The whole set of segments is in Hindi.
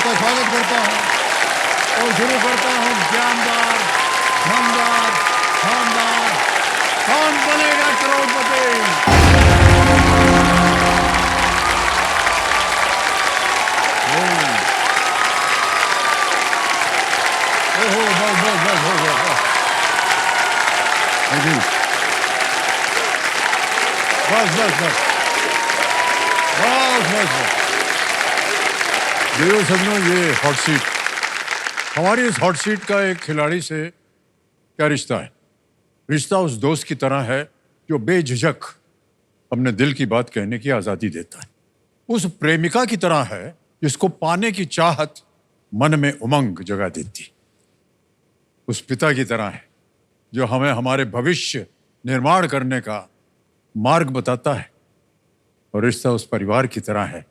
आपका स्वागत करता हूँ और शुरू करता हूँ जानदार, शानदार, शानदार, कौन बनेगा करोड़पति। ओहो, बस बस बस हो गया। बस बस बस बस बस बस। देखो सजनों, ये हॉट सीट, हमारी इस हॉट सीट का एक खिलाड़ी से क्या रिश्ता है? रिश्ता उस दोस्त की तरह है जो बेझिझक अपने दिल की बात कहने की आजादी देता है। उस प्रेमिका की तरह है जिसको पाने की चाहत मन में उमंग जगा देती। उस पिता की तरह है जो हमें हमारे भविष्य निर्माण करने का मार्ग बताता है। और रिश्ता उस परिवार की तरह है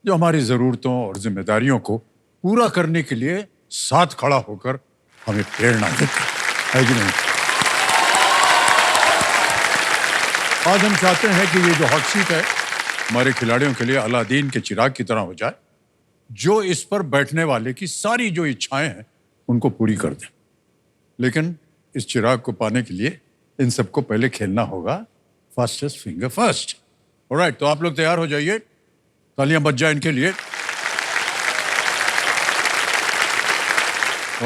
जो हमारी जरूरतों और जिम्मेदारियों को पूरा करने के लिए साथ खड़ा होकर हमें प्रेरणा देता है कि नहीं? आज हम चाहते हैं कि ये जो हॉट सीट है हमारे खिलाड़ियों के लिए अलादीन के चिराग की तरह हो जाए, जो इस पर बैठने वाले की सारी जो इच्छाएं हैं उनको पूरी कर दे। लेकिन इस चिराग को पाने के लिए इन सबको पहले खेलना होगा फास्टेस्ट फिंगर फर्स्ट। ऑलराइट, तो आप लोग तैयार हो जाइए, तालियां बज जाए इनके लिए।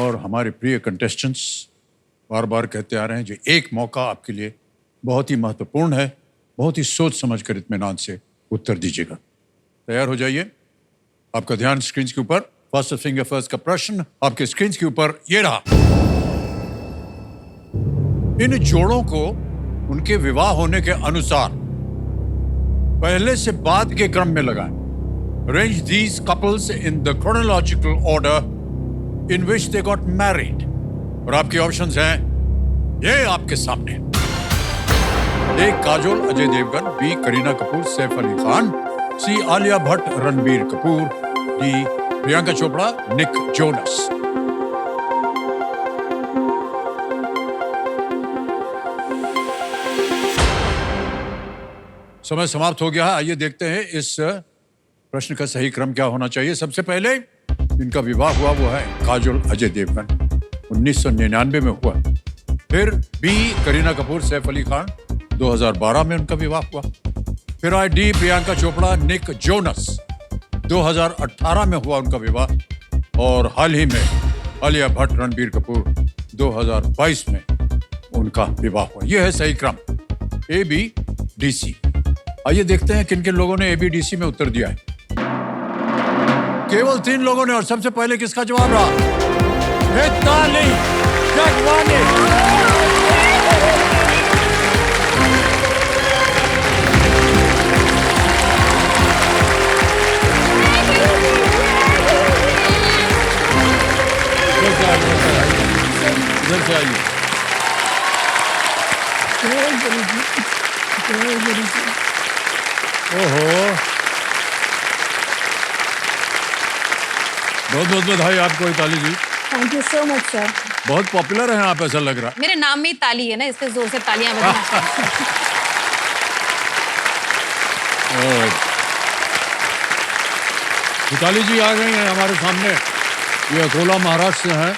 और हमारे प्रिय कंटेस्टेंट्स बार बार कहते आ रहे हैं, जो एक मौका आपके लिए बहुत ही महत्वपूर्ण है, बहुत ही सोच समझ कर इत्मीनान से उत्तर दीजिएगा। तैयार हो जाइए, आपका ध्यान स्क्रीन के ऊपर। फर्स्ट फिंगर फर्स्ट का प्रश्न आपके स्क्रीन के ऊपर ये रहा। इन जोड़ों को उनके विवाह होने के अनुसार पहले से बाद के क्रम में लगाएं। Arrange these couples in the chronological order in which they got married. और आपके ऑप्शंस हैं ये आपके सामने। A Kajol Ajay Devgan, B Kareena Kapoor Saif Ali Khan, C Alia Bhatt Ranbir Kapoor, D Priyanka Chopra Nick Jonas. समय समाप्त हो गया है। आइए देखते हैं इस प्रश्न का सही क्रम क्या होना चाहिए। सबसे पहले इनका विवाह हुआ वो है काजोल अजय देवगन, 1999 में हुआ। फिर बी करीना कपूर सैफ अली खान, 2012 में उनका विवाह हुआ। फिर आई D Priyanka Chopra Nick Jonas, 2018 में हुआ उनका विवाह। और हाल ही में आलिया भट्ट रणबीर कपूर, 2022 में उनका विवाह हुआ। यह है सही क्रम, ए बी डी सी। आइए देखते हैं किन किन लोगों ने एबीडीसी में उत्तर दिया है। केवल 3 लोगों ने। और सबसे पहले किसका जवाब रहा? ताली जगवानी। इधर से आइए। ओहो, बहुत बहुत बधाई आपको ताली जी। Thank you so much sir. बहुत पॉपुलर हैं आप, ऐसा लग रहा है। मेरे नाम में ही ताली है ना, इसलिए जोर से तालियां बजना। ताली जी आ गई हैं हमारे सामने, ये अकोला महाराष्ट्र से हैं।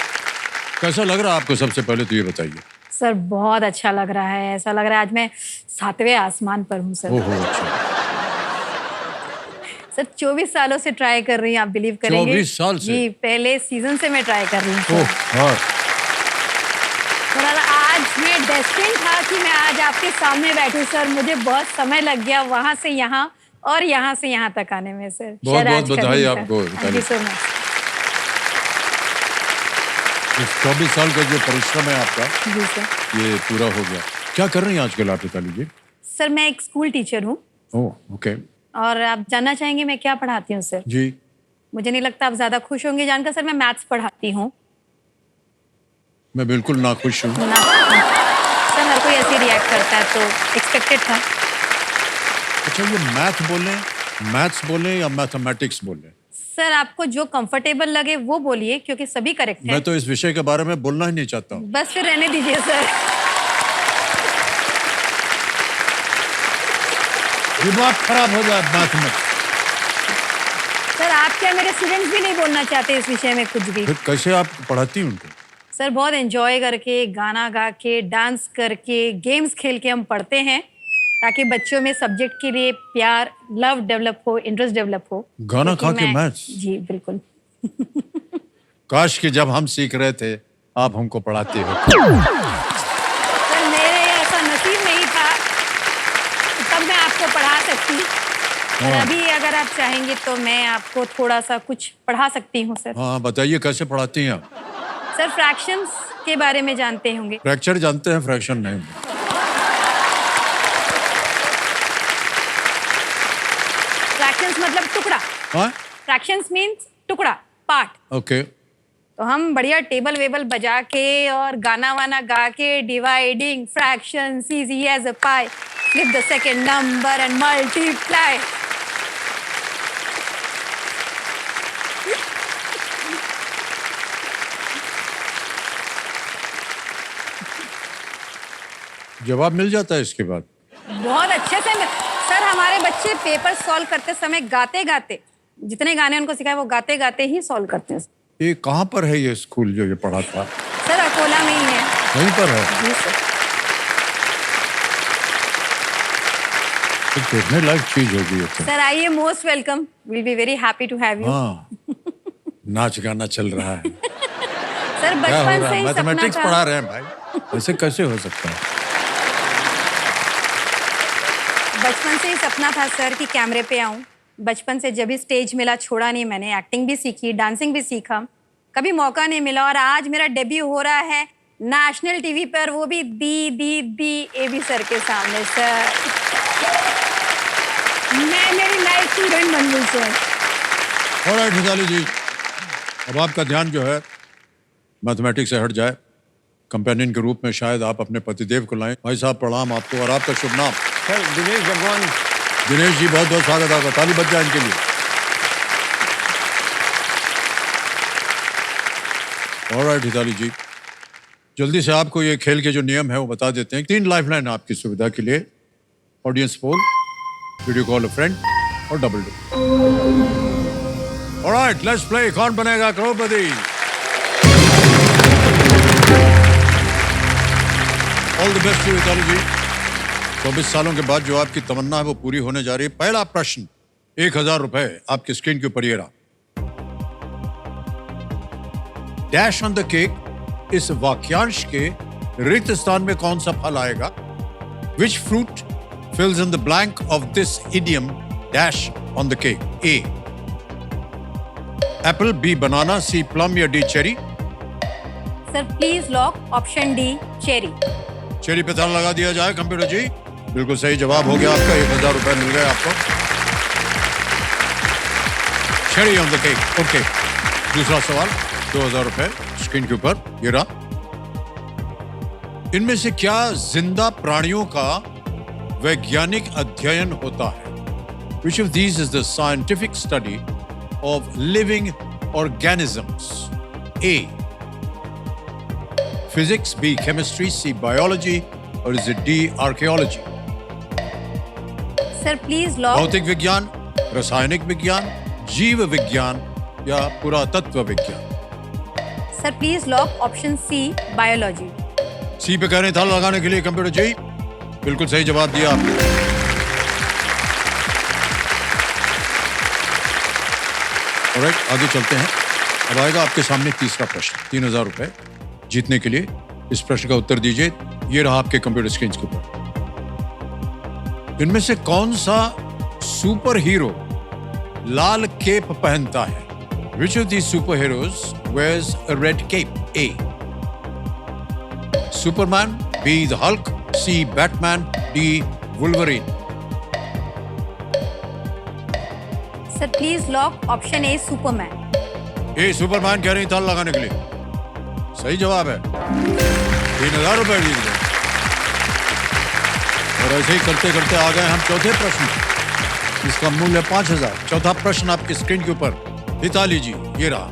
कैसा लग रहा है आपको? सबसे पहले तो ये बताइए। सर बहुत अच्छा लग रहा है, ऐसा लग रहा है आज मैं 7वें आसमान पर हूँ सर। ओहो, अच्छा। सर 24 सालों से ट्राई कर रही हूँ, आप बिलीव करेंगे? 24 साल से? जी, पहले सीजन से मैं ट्राई कर रही हूँ। सर आज मैं डेस्टिन था कि मैं आज आपके सामने बैठूं सर। मुझे बहुत समय लग गया वहां से यहाँ और यहाँ से यहाँ तक आने में सर। बहुत बहुत बधाई आपको। Thank you so much. 24 साल का जो परिश्रम है आपका, जी सर, ये पूरा हो गया। क्या कर रही हैं आजकल आप ताली जी? सर मैं एक स्कूल टीचर हूँ। ओह, ओके। और आप जानना चाहेंगे मैं क्या पढ़ाती हूँ सर? जी। मुझे नहीं लगता आप ज्यादा खुश होंगे जानकर सर, मैं मैथ्स पढ़ाती हूँ। मैं बिल्कुल नाखुश हूँ। सर हर कोई ऐसे रिएक्ट करता है तो एक्सपेक्टेड था। अच्छा, ये मैथ्स बोले या मैथमेटिक्स बोले? सर आपको जो कंफर्टेबल लगे वो बोलिए, क्योंकि सभी करेक्ट हैं। मैं तो इस विषय के बारे में बोलना ही नहीं चाहता हूँ। बस फिर रहने दीजिए सर। दिमाग खराब हो जाए मैथमेटिक्स। सर आप क्या है मेरे स्टूडेंट्स भी नहीं बोलना चाहते इस विषय में कुछ भी। फिर कैसे आप पढ़ाती हैं उनको? सर बहुत एंजॉय करके, गाना गा के, डांस करके, गेम्स खेल के हम पढ़ते हैं ताकि बच्चों में सब्जेक्ट के लिए प्यार, लव डेवलप हो, इंटरेस्ट डेवलप हो। गाना क्योंकि खा के मैं- मैथ्स? जी बिल्कुल। काश कि जब हम सीख रहे थे आप हमको पढ़ाते हो। सर मेरे ऐसा नसीब नहीं था, तब मैं आपको पढ़ा सकती। और हाँ। अभी अगर आप चाहेंगे तो मैं आपको थोड़ा सा कुछ पढ़ा सकती हूँ सर। हाँ बताइए कैसे पढ़ाती हैं आप? सर फ्रैक्शंस के बारे में जानते होंगे। फ्रैक्चर जानते हैं, फ्रैक्शन नहीं। फ्रैक्शंस मतलब टुकड़ा। हाँ फ्रैक्शंस मीन्स टुकड़ा, पार्ट। ओके। तो हम बढ़िया टेबल वेबल बजा के और गाना वाना गा के dividing fractions easy as a pie, flip the second number and multiply. जवाब मिल जाता है इसके बाद? बहुत अच्छे से सर हमारे बच्चे पेपर सॉल्व करते समय गाते गाते, जितने गाने उनको सिखाए वो गाते गाते ही सॉल्व करते हैं। ये कहाँ पर है ये स्कूल जो ये पढ़ाता? सर अकोला में ही है। वहीं पर है? जी सर। तो देखने लायक चीज होगी ये तो। सर आइए, most welcome, will be very happy to have you. हाँ नाच गाना चल रहा है। सर क्या हो बचपन रहा से है? ही सपना मैथमेटिक्स था। पढ़ा रहे हैं भाई, ऐसे कैसे हो सकता है? बचपन से ही सपना था सर कि कैमरे पे आऊं। बचपन से जब भी स्टेज मिला छोड़ा नहीं मैंने, एक्टिंग भी सीखी, डांसिंग भी सीखा, कभी मौका नहीं मिला। और आज मेरा डेब्यू हो रहा है नेशनल टीवी पर, वो भी दी एबी सर के सामने। सर मैं मेरी नई स्टूडेंट बन गई सर। ऑलराइट हिताली जी, अब आपका ध्यान जो है मैथमेटिक्स से हट जाए। कंपेनियन के रूप में शायद आप अपने पतिदेव को लाएं। भाई साहब प्रणाम आपको और आपका शुभ नाम? सर दिनेश भगवान। दिनेश जी बहुत बहुत स्वागत है आपका, ताली बज जाए इनके लिए। ऑलराइट हिताली जी, जल्दी से आपको ये खेल के जो नियम है वो बता देते हैं। 3 लाइफलाइन आपकी सुविधा के लिए, audience poll, video call a friend और डबल डू। All right let's play. कौन बनेगा करोड़पति? All the best to Hitali ji. 24 सालों के बाद जो आपकी तमन्ना है वो पूरी होने जा रही है। पहला प्रश्न, 1000 रुपए आपकी स्क्रीन के ऊपर ये रहा। डैश ऑन द केक इस वाक्यांश के रिक्त स्थान में कौन सा फल आएगा? Which fruit fills in the blank of this idiom dash on the cake? A apple, B banana, C plum या D cherry? Sir please lock option D cherry. Cherry पे ताला लगा दिया जाए। कंप्यूटर जी बिल्कुल सही जवाब हो गया आपका, 1000 रुपए मिल गए आपको। Cherry on the cake. Okay, दूसरा सवाल, 2000 रुपए स्क्रीन के ऊपर ये रहा। इनमें से क्या जिंदा प्राणियों का वैज्ञानिक अध्ययन होता है? Which of these is the scientific study of living organisms? A. Physics, B. Chemistry, C. Biology, or is it D. Archaeology? Sir please lock. भौतिक विज्ञान, रासायनिक विज्ञान, जीव विज्ञान या पुरातत्व विज्ञान? Sir please lock option C biology. C पे कह रहे हैं ताला लगाने के लिए। कंप्यूटर जी बिल्कुल सही जवाब दिया आपने। ऑलराइट, आगे चलते हैं। अब आएगा आपके सामने तीसरा प्रश्न, 3000 रुपए जीतने के लिए इस प्रश्न का उत्तर दीजिए। ये रहा आपके कंप्यूटर स्क्रीन के ऊपर। इनमें से कौन सा सुपर हीरो लाल केप पहनता है? Which of these superheroes wears a red cape? A. Superman, B. The Hulk, C. Batman, D. Wolverine? Sir please lock option A Superman. A Superman कह रही ताला लगाने के लिए। सही जवाब है, 3000 रुपए जीत गए। और ऐसे ही करते करते आ गए हम चौथे प्रश्न, इसका मूल्य 5000। चौथा प्रश्न आपकी स्क्रीन के ऊपर, हिताली जी ये रहा।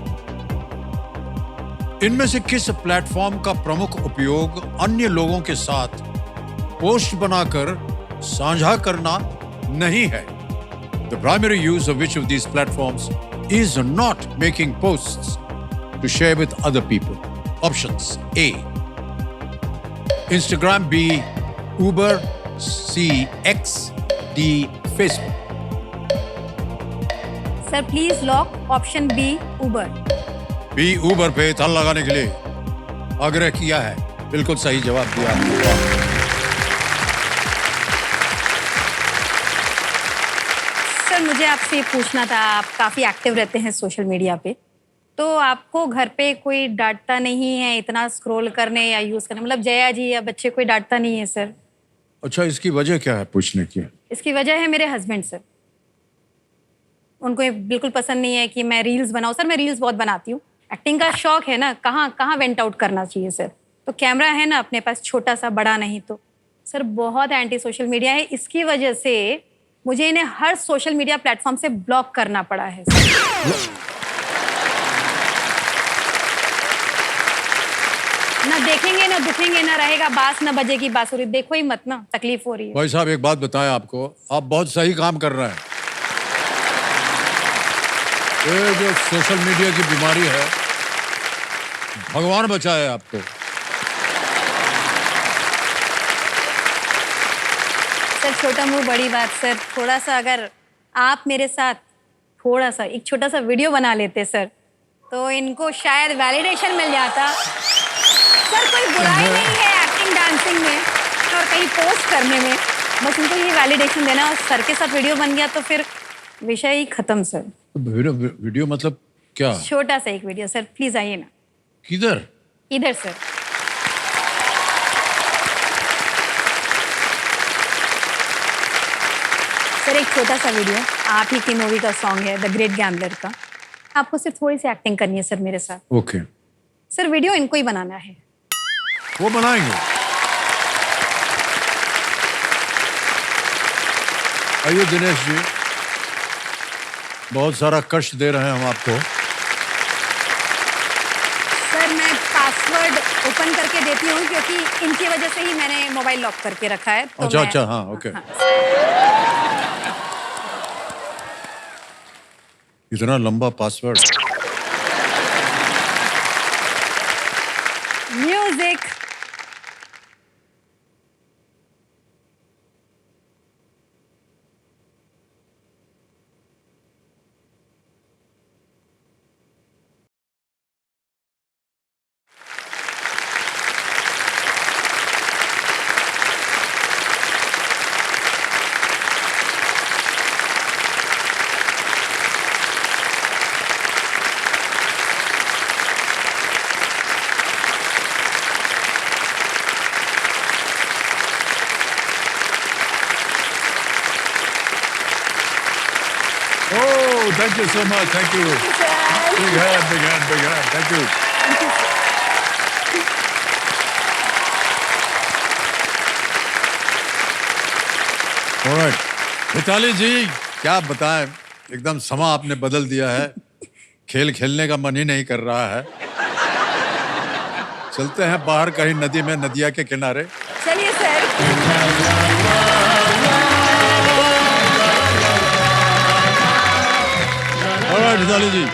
इनमें से किस प्लेटफॉर्म का प्रमुख उपयोग अन्य लोगों के साथ पोस्ट बनाकर साझा करना नहीं है? The primary use of which of these platforms is not making posts to share with other people? Options: A, Instagram; B, Uber; C, X; D, Facebook. Sir please lock option B Uber. B, Uber पे ताला लगाने के लिए आग्रह किया है। बिल्कुल सही जवाब दिया आपने। वाह। सर मुझे आपसे ये पूछना था, आप काफ़ी एक्टिव रहते हैं सोशल मीडिया पे, तो आपको घर पे कोई डांटता नहीं है इतना स्क्रॉल करने या यूज़ करने, मतलब जया जी या बच्चे कोई डांटता नहीं है सर? अच्छा, इसकी वजह क्या है पूछने की? इसकी वजह है मेरे हस्बैंड सर। उनको ये बिल्कुल पसंद नहीं है कि मैं रील्स बनाऊँ। सर मैं रील्स बहुत बनाती हूँ, एक्टिंग का शौक है ना, कहाँ कहाँ वेंट आउट करना चाहिए सर। तो कैमरा है ना अपने पास, छोटा सा, बड़ा नहीं। तो सर बहुत एंटी सोशल मीडिया है, इसकी वजह से मुझे इन्हें हर सोशल मीडिया प्लेटफॉर्म से ब्लॉक करना पड़ा है सर। ना देखेंगे ना दुखेंगे, ना रहेगा बास ना बजेगी बांसुरी। देखो ही मत ना, तकलीफ हो रही है। भाई साहब एक बात बताएं आपको, आप बहुत सही काम कर रहे हैं। ये जो सोशल मीडिया की बीमारी है, भगवान बचाए आपको। सर छोटा मुंह बड़ी बात सर, थोड़ा सा अगर आप मेरे साथ थोड़ा सा एक छोटा सा वीडियो बना लेते सर, तो इनको शायद वैलिडेशन मिल जाता। सर कोई बुराई नहीं है एक्टिंग डांसिंग में और कहीं पोस्ट करने में, बस उनको ये वैलिडेशन देना। और सर के साथ वीडियो बन गया तो फिर विषय ही खत्म सर। वीडियो मतलब क्या? छोटा सा एक वीडियो सर, प्लीज आइए ना। किधर? इधर सर। सर एक छोटा सा वीडियो, आप ही की मूवी का सॉन्ग है द ग्रेट गैम्बलर का। आपको सिर्फ थोड़ी सी एक्टिंग करनी है सर मेरे साथ। ओके। सर वीडियो इनको ही बनाना है। वो बनाएंगे। आइए दिनेश जी, बहुत सारा कष्ट दे रहे हैं हम आपको। सर मैं पासवर्ड ओपन करके देती हूँ क्योंकि इनकी वजह से ही मैंने मोबाइल लॉक करके रखा है। तो अच्छा मैं- अच्छा, हाँ ओके। हाँ। इतना लंबा password. Music. Oh, thank you so much. Thank you. Big hand, big hand, big hand. Thank you. All right. Mitali ji, क्या बताएं, एकदम समा आपने बदल दिया है। खेल खेलने का मन ही नहीं कर रहा है। चलते हैं बाहर कहीं नदी में, नदिया के किनारे। चलिए सर। ऑलराइट मिताली जी,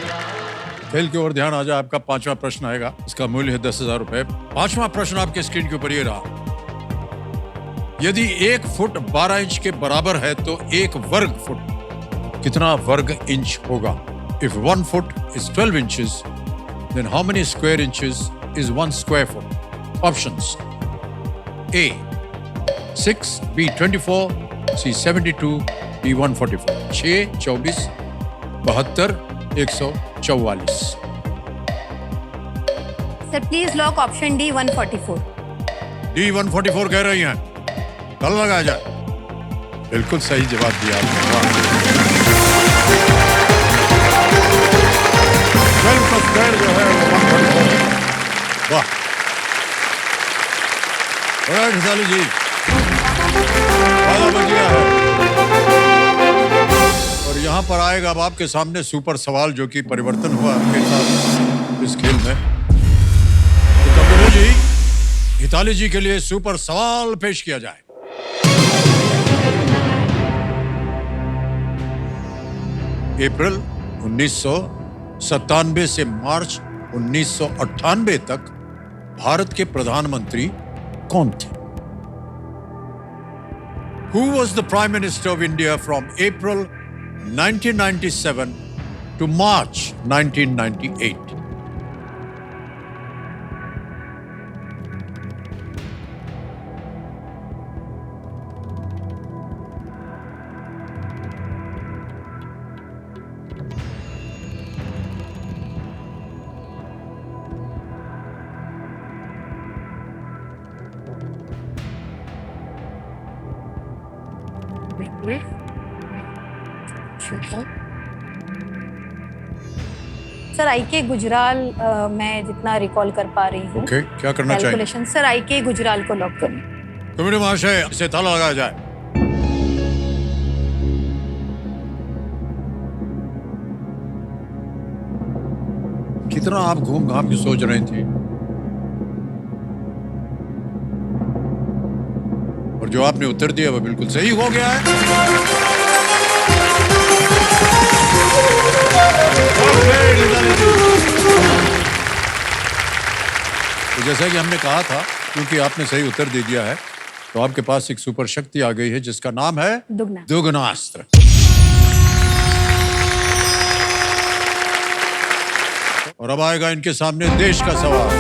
खेल की ओर ध्यान आ जाए। आपका पांचवा प्रश्न आएगा, इसका मूल्य है 10,000 रुपए। पांचवा प्रश्न आपके स्क्रीन के ऊपर ये रहा। यदि 1 फुट 12 इंच के बराबर है तो 1 वर्ग फुट कितना वर्ग इंच होगा? If 1 foot is 12 inches, then how many square inches is 1 square foot? Options: A, 6, B, 24, C, 72, D, 144. 6, 24, 72, 144. Sir please lock option D 144। D 144 कह रही हैं, कल लगाया जाए। बिल्कुल सही जवाब दिया आपने। वाह। 12 का स्क्वायर जो है वो 144 है। वाह। ऑलराइट मिताली जी, वादा बन गया है। और यहाँ पर आएगा अब आपके सामने सुपर सवाल, जो कि परिवर्तन हुआ आपके साथ इस खेल में। तो कपिल जी, मिताली जी के लिए सुपर सवाल पेश किया जाए। अप्रैल 1997 से मार्च 1998 तक भारत के प्रधानमंत्री कौन थे? Who was the Prime Minister of India from April 1997 to March 1998? Sir I के गुजराल मैं जितना रिकॉल कर पा रही हूँ ओके, क्या करना चाहिए? कैलकुलेशन सर आई के गुजराल को लॉक करूँ। कमेटी महाशय, इसे ताला लगाया जाए। कितना आप घूम घाम के सोच रहे थे, और जो आपने उत्तर दिया वो बिल्कुल सही हो गया है। तो जैसा कि हमने कहा था, क्योंकि आपने सही उत्तर दे दिया है, तो आपके पास एक सुपर शक्ति आ गई है जिसका नाम है दुगना। दुगनास्त्र। और अब आएगा इनके सामने देश का सवाल।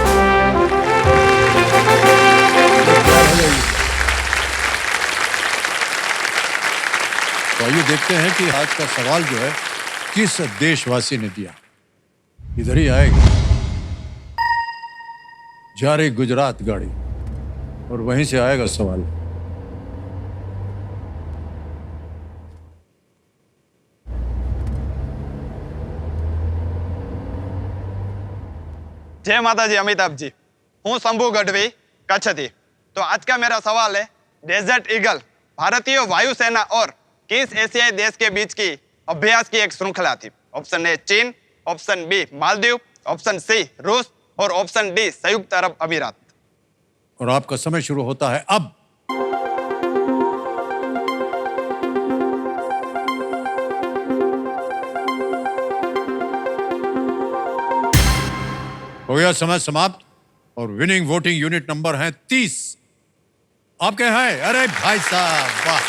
तो आइए देखते हैं कि आज का सवाल जो है किस देशवासी ने दिया। इधर ही आएगा, जा रही गुजरात गाड़ी, और वहीं से आएगा सवाल। जय माता जी अमिताभ जी, हूँ शंभू गढ़वी कच्छ थी। तो आज का मेरा सवाल है, डेजर्ट ईगल भारतीय वायुसेना और किस एशियाई देश के बीच की अभ्यास की एक श्रृंखला थी? ऑप्शन ए चीन, option B Maldives, option C रूस और ऑप्शन डी संयुक्त अरब अमीरात। और आपका समय शुरू होता है अब। हो गया समय समाप्त, और विनिंग वोटिंग यूनिट नंबर है 30। आपके हैं? अरे भाई साहब, वाह!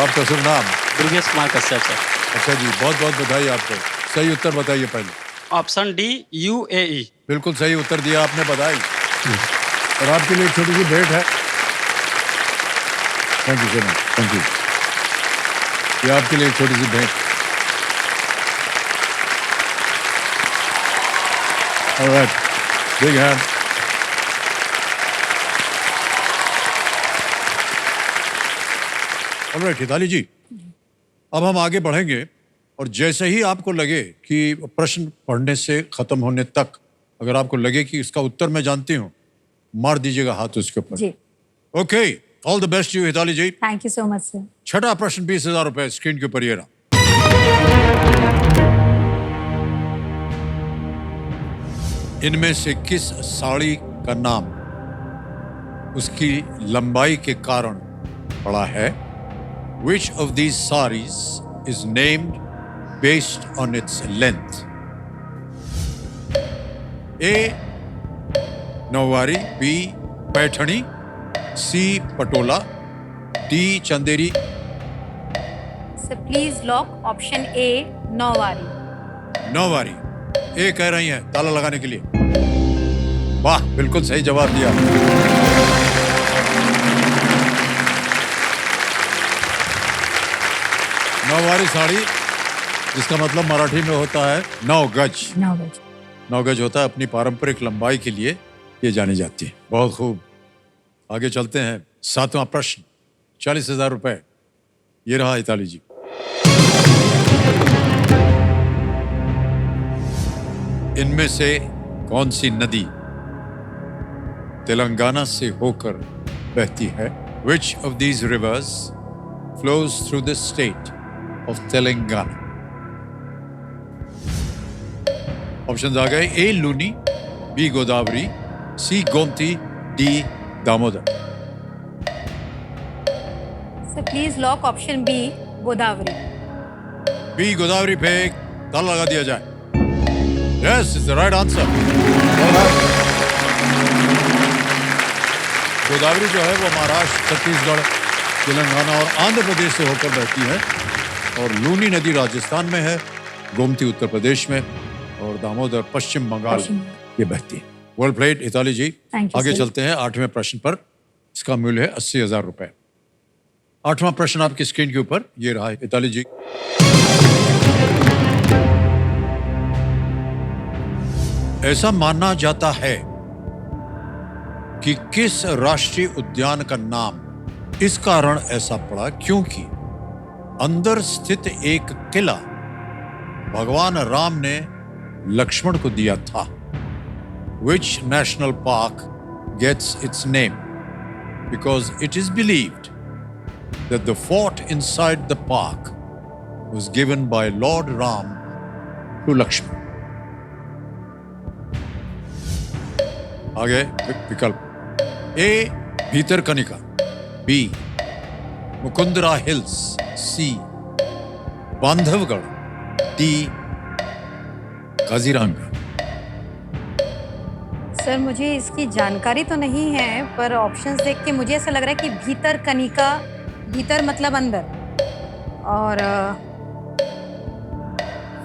आपका शुभ नाम? दुर्गेश कुमार कश्यप सर। अच्छा जी, बहुत बहुत बधाई आपको। सही उत्तर बताइए पहले। Option D UAE। बिल्कुल सही उत्तर दिया आपने, बधाई। और आपके लिए एक छोटी सी भेंट है। Thank you so much, thank you. ये आपके लिए एक छोटी सी भेंट। Alright, big hand. ऑलराइट हिताली जी, अब हम आगे बढ़ेंगे, और जैसे ही आपको लगे कि प्रश्न पढ़ने से खत्म होने तक अगर आपको लगे कि इसका उत्तर मैं जानती हूँ, मार दीजिएगा हाथ उसके ऊपर। जी, okay, all the best you Hitali ji. Thank you so much sir. छठा प्रश्न 20,000 रुपए स्क्रीन के ऊपर ये रहा। इनमें से किस साड़ी का नाम उसकी लंबाई के कारण पड़ा है? Which of these sarees is named based on its length? A. Nauvari, B. Paithani, C. Patola, D. Chanderi. Sir please lock option A nauvari. Nauvari A कह रही हैं ताला लगाने के लिए। वाह, बिल्कुल सही जवाब दिया। नौवारी साड़ी, जिसका मतलब मराठी में होता है 9 गज। 9 गज। 9 गज होता है, अपनी पारंपरिक लंबाई के लिए ये जानी जाती है। बहुत खूब, आगे चलते हैं। 7वां प्रश्न 40,000 रुपए, ये रहा इताली जी। इनमें से कौन सी नदी तेलंगाना से होकर बहती है? Which of these rivers flows through the state of Telangana? Options आ गए। A Luni, B Godavari, C Gomti, D Damodar. Sir please lock option B Godavari. B Godavari पे एक ताला लगा दिया जाए। Yes is the right answer. Godavari जो है वो महाराष्ट्र, छत्तीसगढ़, तेलंगाना और आंध्र प्रदेश से होकर बहती है और लूनी नदी राजस्थान में है, गोमती उत्तर प्रदेश में और दामोदर पश्चिम बंगाल ये बहती है। Well played Hitali ji. Thank you, आगे sir. चलते हैं 8वें प्रश्न पर। इसका मूल्य है 80,000 रुपए। 8वां प्रश्न आपकी स्क्रीन के ऊपर ये रहा है हिताली जी। ऐसा माना जाता है कि किस राष्ट्रीय उद्यान का नाम इस कारण ऐसा पड़ा क्योंकि अंदर स्थित एक किला भगवान राम ने लक्ष्मण को दिया था। Which national park gets its name because it is believed that the fort inside the park was given by Lord Ram to Lakshman. आगे विकल्प ए भीतरकनिका, बी मुकुंदरा हिल्स, सी बांधवगढ़, डी काजीरंगा। सर मुझे इसकी जानकारी तो नहीं है पर ऑप्शंस देख के मुझे ऐसा लग रहा है कि भीतर कनिका, भीतर मतलब अंदर, और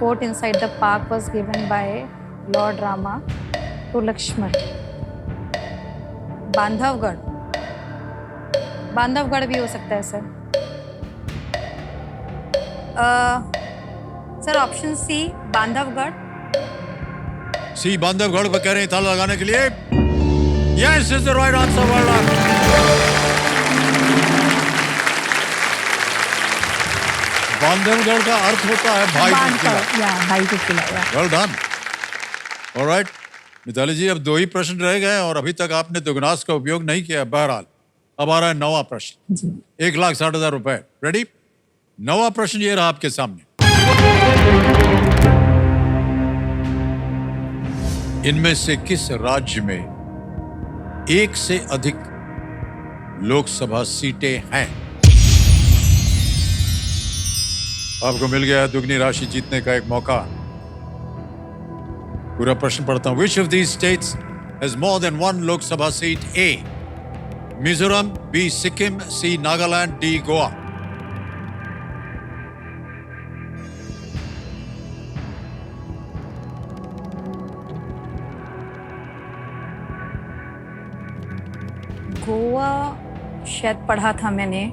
fort inside the park was given by lord Rama to Lakshman. Bandhavgarh, Bandhavgarh भी हो सकता है sir. Sir option C Bandhavgarh. C Bandhavgarh पर कह रहे हैं ताला लगाने के लिए। Yes is the right answer. Well done. Bandhavgarh का अर्थ होता है भाई का किला। भाई का किला। Well done. All right Mitali ji, अब 2 ही प्रश्न रह गए और अभी तक आपने दुगनास का उपयोग नहीं किया। बहरहाल अब आ रहा है 9वां प्रश्न। 1,60,000 रुपए। रेडी? 9वां प्रश्न ये रहा आपके सामने। इनमें से किस राज्य में एक से अधिक लोकसभा सीटें हैं? आपको मिल गया दुगनी राशि जीतने का एक मौका। पूरा प्रश्न पढ़ता हूं। Which of these states has more than one Lok Sabha seat? A Mizoram, B Sikkim, C Nagaland, D Goa. Goa शायद पढ़ा था मैंने।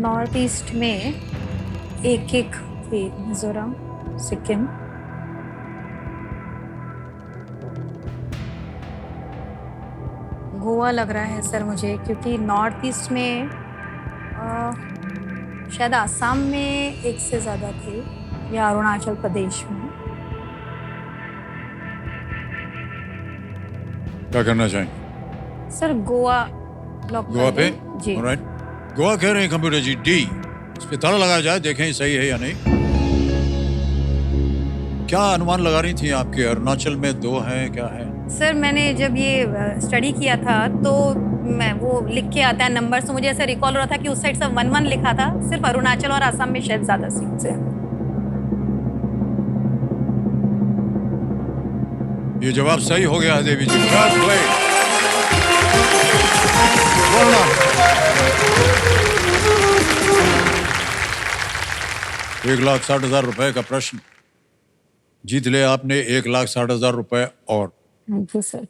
नॉर्थ ईस्ट में एक थे, मिजोरम, सिक्किम। गोवा लग रहा है सर मुझे, क्योंकि नॉर्थ ईस्ट में शायद आसाम में एक से ज़्यादा थे या अरुणाचल प्रदेश में। क्या करना चाहेंगे? सर गोवा लॉक गोवा पे? जी। ऑलराइट। गोवा कह रहे हैं कंप्यूटर जी। डी इस पे ताला लगाया जाए, देखें सही है या नहीं। क्या अनुमान लगा रही थी आपके? अरुणाचल में 2 हैं, क्या है? सर मैंने जब ये स्टडी किया था तो मैं वो लिख के आता है नंबर, तो मुझे ऐसा रिकॉल हो रहा था कि उस साइड से 1-1 लिखा था। सिर्फ अरुणाचल और असम में शायद ज्यादा सीट्स हैं। ये जवाब सही हो गया है देवी जी। Well played. Well done. 1,60,000 रुपए का प्रश्न जीत ले आपने। 1,60,000 रुपए और थैंक यू सर।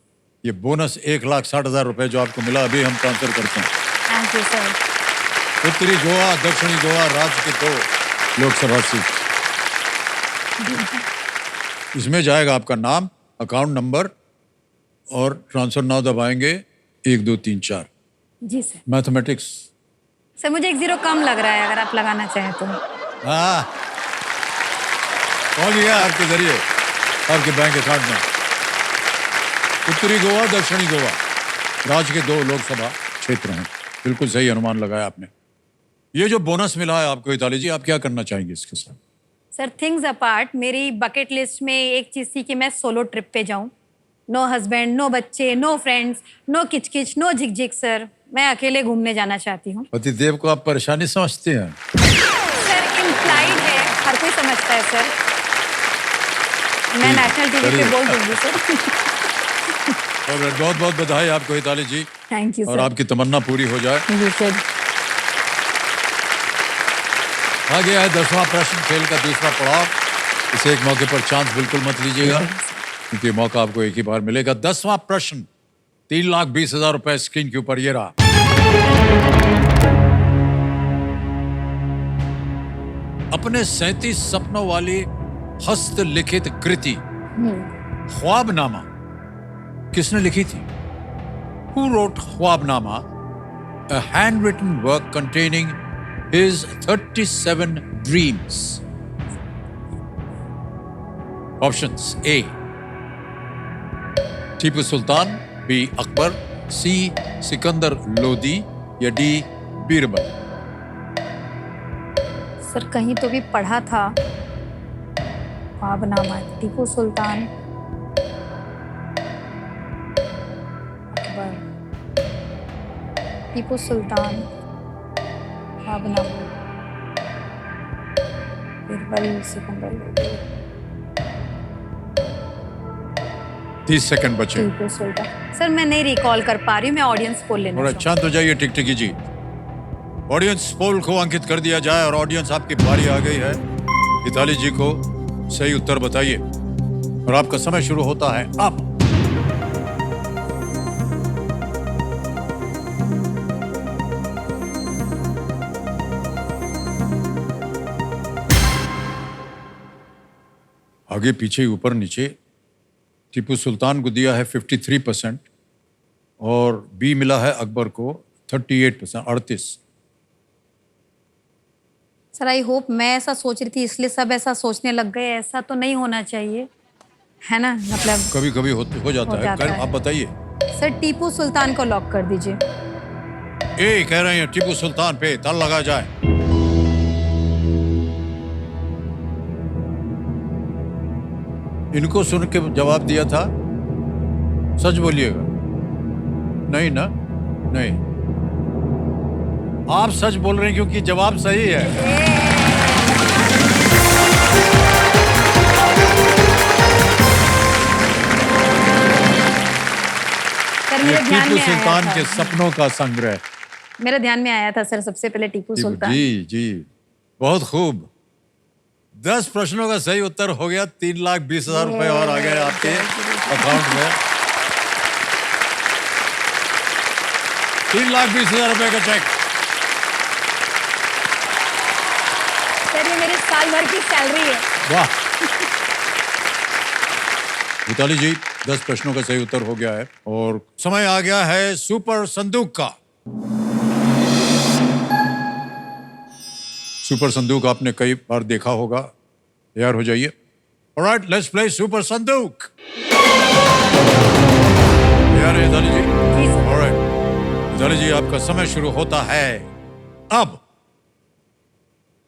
ये बोनस 1,60,000 रुपए जो आपको मिला अभी हम ट्रांसफर करते हैं। Thank you sir. उत्तरी गोवा, दक्षिणी गोवा राज्य के 2 लोकसभा सीट। इसमें जाएगा आपका नाम, अकाउंट नंबर और ट्रांसफर नाउ दबाएंगे 1 2 3 4। जी सर। मैथमेटिक्स। सर मुझे 1 0 कम लग रहा है, अगर आप लगाना चाहें तो। हाँ पहुंच गया आपके जरिए आपके बैंक अकाउंट में। उत्तरी गोवा, दक्षिणी गोवा राज्य के 2 लोकसभा क्षेत्र हैं। बिल्कुल सही अनुमान लगाया आपने। ये जो बोनस मिला है आपको हिताली जी, आप क्या करना चाहेंगे इसके साथ? सर थिंग्स अपार्ट, मेरी बकेट लिस्ट में एक चीज़ थी कि मैं सोलो ट्रिप पे जाऊं। नो हस्बैंड, नो बच्चे, नो फ्रेंड्स, नो किचकिच, नो झिकझिक सर। मैं अकेले घूमने जाना चाहती हूँ। पतिदेव को आप परेशानी समझते हैं? सर इम्प्लाइड है, हर कोई समझता है सर। मैं नेशनल टीवी पे चलिए। बोल दूंगी सर। और बहुत बहुत बधाई आपको हिताली जी, थैंक यू और सर। आपकी तमन्ना पूरी हो जाए। जी सर। आ गया है 10वां प्रश्न, खेल का दूसरा पड़ाव। इसे एक मौके पर चांस बिल्कुल मत लीजिएगा, क्योंकि मौका आपको एक ही बार मिलेगा। 10वां प्रश्न, 3,20,000 रुपए स्क्रीन के ऊपर ये रहा। अपने 37 सपनों वाली हस्तलिखित कृति ख्वाबनामा किसने लिखी थी? Who wrote ख्वाबनामा, a handwritten work containing his 37 dreams? Options: A. Tipu Sultan, B. Akbar, C. Sikandar Lodi या D. बीरबल। सर कहीं तो भी पढ़ा था ख्वाबनामा, टीपू सुल्तान, अकबर, टीपू सुल्तान, ख्वाबनामा, बीरबल, सिकंदर लोदी, 30 सेकंड बचे। टीपू सुल्तान। सर मैं नहीं रिकॉल कर पा रही हूँ, मैं ऑडियंस पोल लेना और चाहूँ। शांत हो जाइए टिकटिकी जी। ऑडियंस पोल को अंकित कर दिया जाए और ऑडियंस आपकी बारी आ गई है। हिताली जी को सही उत्तर बताइए और आपका समय शुरू होता है अब। आगे पीछे ऊपर नीचे टीपू सुल्तान को दिया है 53% और बी मिला है अकबर को 38%, 38। सर आई होप, मैं ऐसा सोच रही थी इसलिए सब ऐसा सोचने लग गए, ऐसा तो नहीं होना चाहिए, है ना? मतलब कभी कभी हो जाता है। जाता है। आप बताइए। सर टीपू सुल्तान को लॉक कर दीजिए। ए कह रहे हैं टीपू सुल्तान पे ताला लगा जाए। इनको सुन के जवाब दिया था, सच बोलिएगा। नहीं ना? नहीं, आप सच बोल रहे हैं क्योंकि जवाब सही है। सर ये मेरे ध्यान टीपू में आया सुल्तान था, के सपनों का संग्रह। मेरे ध्यान में आया था सर सबसे पहले टीपू सुल्तान। जी जी, बहुत खूब। 10 प्रश्नों का सही उत्तर हो गया। 3,20,000 रुपए और आ गए आपके अकाउंट में। 3,20,000 रुपए का चेक। सर ये मेरी साल भर की सैलरी है। वाह। मिताली जी, 10 प्रश्नों का सही उत्तर हो गया है और समय आ गया है सुपर संदूक का। सुपर संदूक आपने कई बार देखा होगा। तैयार हो जाइए। ऑलराइट, लेट्स प्ले सुपर संदूक। तैयार है मिताली जी? जी सर। ऑलराइट, मिताली जी आपका समय शुरू होता है अब।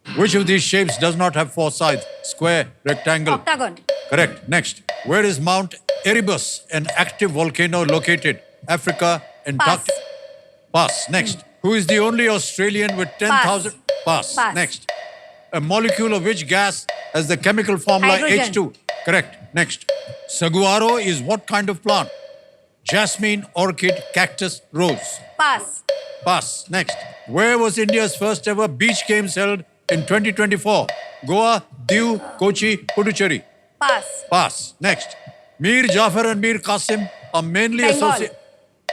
Which of these shapes does not have four sides? Square, rectangle. Octagon. Correct. Next. Where is Mount Erebus, an active volcano located? Africa, Antarctica. Pass. Next. Who is the only Australian with 10,000? Pass. Pass. Next. A molecule of which gas has the chemical formula Hydrogen. H2? Correct. Next. Saguaro is what kind of plant? Jasmine, orchid, cactus, rose. Pass. Pass. Next. Where was India's first ever beach games held in 2024? Goa, Diu, Kochi, Puducherry. Pass. Pass. Next. Mir Jafar and Mir Qasim are mainly Bengal. associated.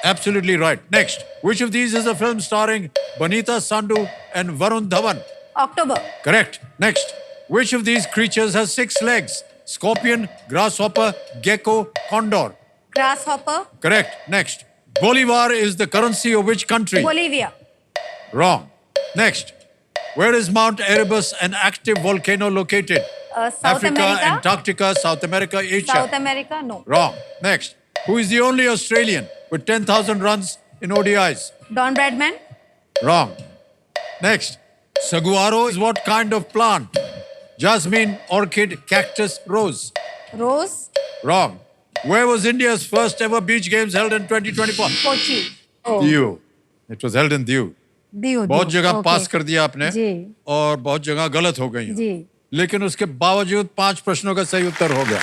Absolutely right. Next. Which of these is a film starring Banita Sandhu and Varun Dhawan? October. Correct. Next. Which of these creatures has 6 legs? Scorpion, grasshopper, gecko, condor. Grass hopper. Correct. Next. Bolivar is the currency of which country? Bolivia. Wrong. Next. Where is Mount Erebus, an active volcano located? South Africa, America. Antarctica, South America, Asia. South America. No. Wrong. Next. Who is the only Australian with 10,000 runs in ODIs? Don Bradman. Wrong. Next. Saguaro is what kind of plant? Jasmine, orchid, cactus, rose. Rose. Wrong. Where was India's first ever beach games held in 2024? Kochi. You. It was held in Diu. Diu बहुत जगह ओके। पास कर दिया आपने जी और बहुत जगह गलत हो गई हैं। जी लेकिन उसके बावजूद 5 प्रश्नों का सही उत्तर हो गया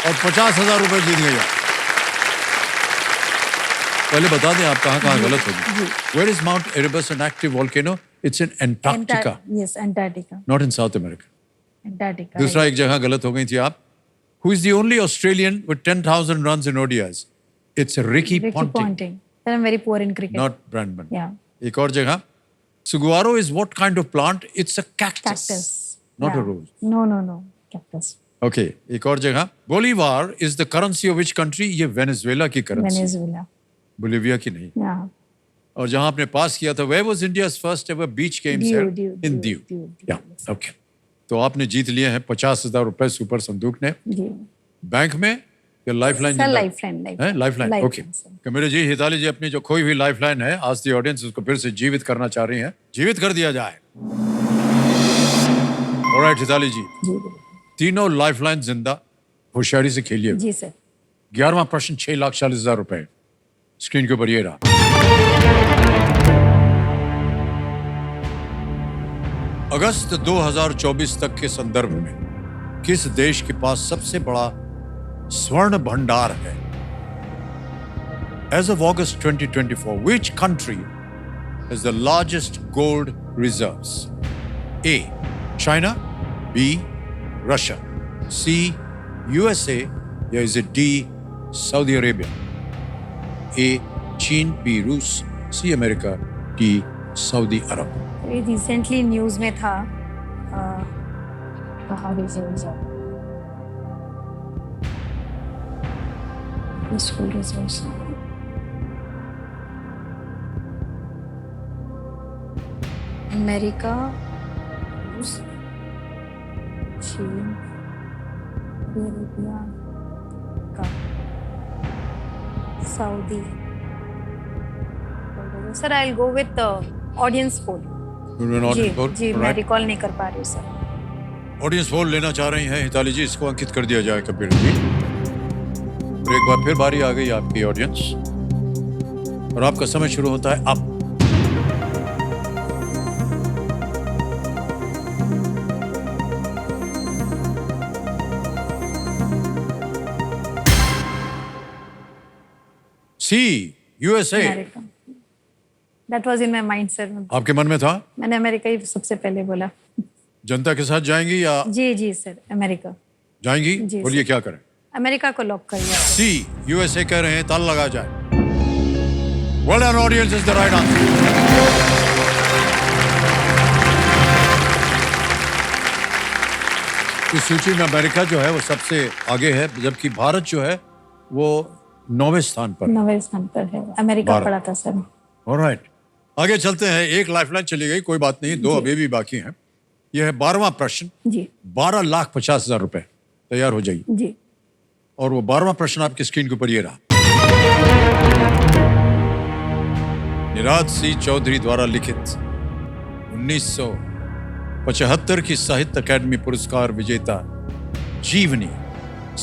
और 50,000 रुपए जीत गई आप। पहले बता दें आप कहाँ गलत हो गई। Where is Mount Erebus an active volcano? It's in Antarctica, yes Antarctica not in South America. Antarctica दूसरा एक जगह गलत हो गई थी आप। Who is the only Australian with 10,000 runs in ODIs? It's Ricky Ponting, Ponting I am very poor in cricket not Bradman. या एक और जगह, saguaro is what kind of plant? It's a cactus, cactus not a rose. No cactus Okay, एक और जगह, Bolivar is the currency of which country? ये वेनेजुएला की करेंसी, वेनेजुएला बोलिविया की नहीं। या और जहां आपने पास किया था, where was India's first ever beach games Diu, held? Diu, In Diu, Diu. Diu, Yeah, okay. तो आपने जीत लिए हैं 50,000 रुपए सुपर संदूक ने। जी बैंक में या लाइफलाइन? सर लाइफलाइन है लाइफलाइन। ओके, कमेरे जी, हिताली जी अपनी जो खोई हुई लाइफलाइन है, आज दी ऑडियंस उसको फिर से जीवित करना चाह रही हैं। जीवित कर दिया जाए। ऑलराइट हिताली जी, जी तीनों लाइफलाइन जिंदा, होशियारी से खेलिए। जी सर 11वां प्रश्न 6,40,000 रुपए स्क्रीन के ऊपर ये रहा। अगस्त 2024 तक के संदर्भ में किस देश के पास सबसे बड़ा स्वर्ण भंडार है? As of August 2024, which country has the largest gold reserves? A. China, B. Russia, C. USA, या is it D. Saudi Arabia? A. चीन, B. रूस, C. America, D. सऊदी अरब। ये रिसेंटली न्यूज में था कहाँ रिजर्व्स है स्कूल रिजर्व्स अमेरिका रूस चीन अरेबिया का Saudi sir I will go with audience poll जी मैं रिकॉल नहीं कर पा रही हूँ सर ऑडियंस पोल लेना चाह रही हैं हिताली जी, इसको अंकित कर दिया जाए कंप्यूटर जी। और एक बार फिर बारी आ गई आपकी ऑडियंस और आपका समय शुरू होता है अब। C USA, America that was in my mind sir आपके मन में था? मैंने अमेरिका ही सबसे पहले बोला जनता के साथ जाएंगी या जी जी सर अमेरिका जाएंगी? जी, बोलिए क्या करें। अमेरिका को लॉक करिए सी यूएसए कह रहे हैं, ताल लगा जाए। Well done audience, is the right answer. इस सूची में अमेरिका जो है वो सबसे आगे है, जबकि भारत जो है वो 9वें स्थान पर। 9वें स्थान पर है, अमेरिका बारह। पड़ा था सर। ऑलराइट, आगे चलते हैं। एक लाइफलाइन चली गई, कोई बात नहीं, 2 अभी भी बाकी हैं। यह है 12वां प्रश्न, जी 12,50,000 रुपए। तैयार हो जाइए। जी और वो 12वां प्रश्न आपकी स्क्रीन के ऊपर ये रहा। निराद सी चौधरी द्वारा लिखित 1975 की साहित्य अकादमी पुरस्कार विजेता जीवनी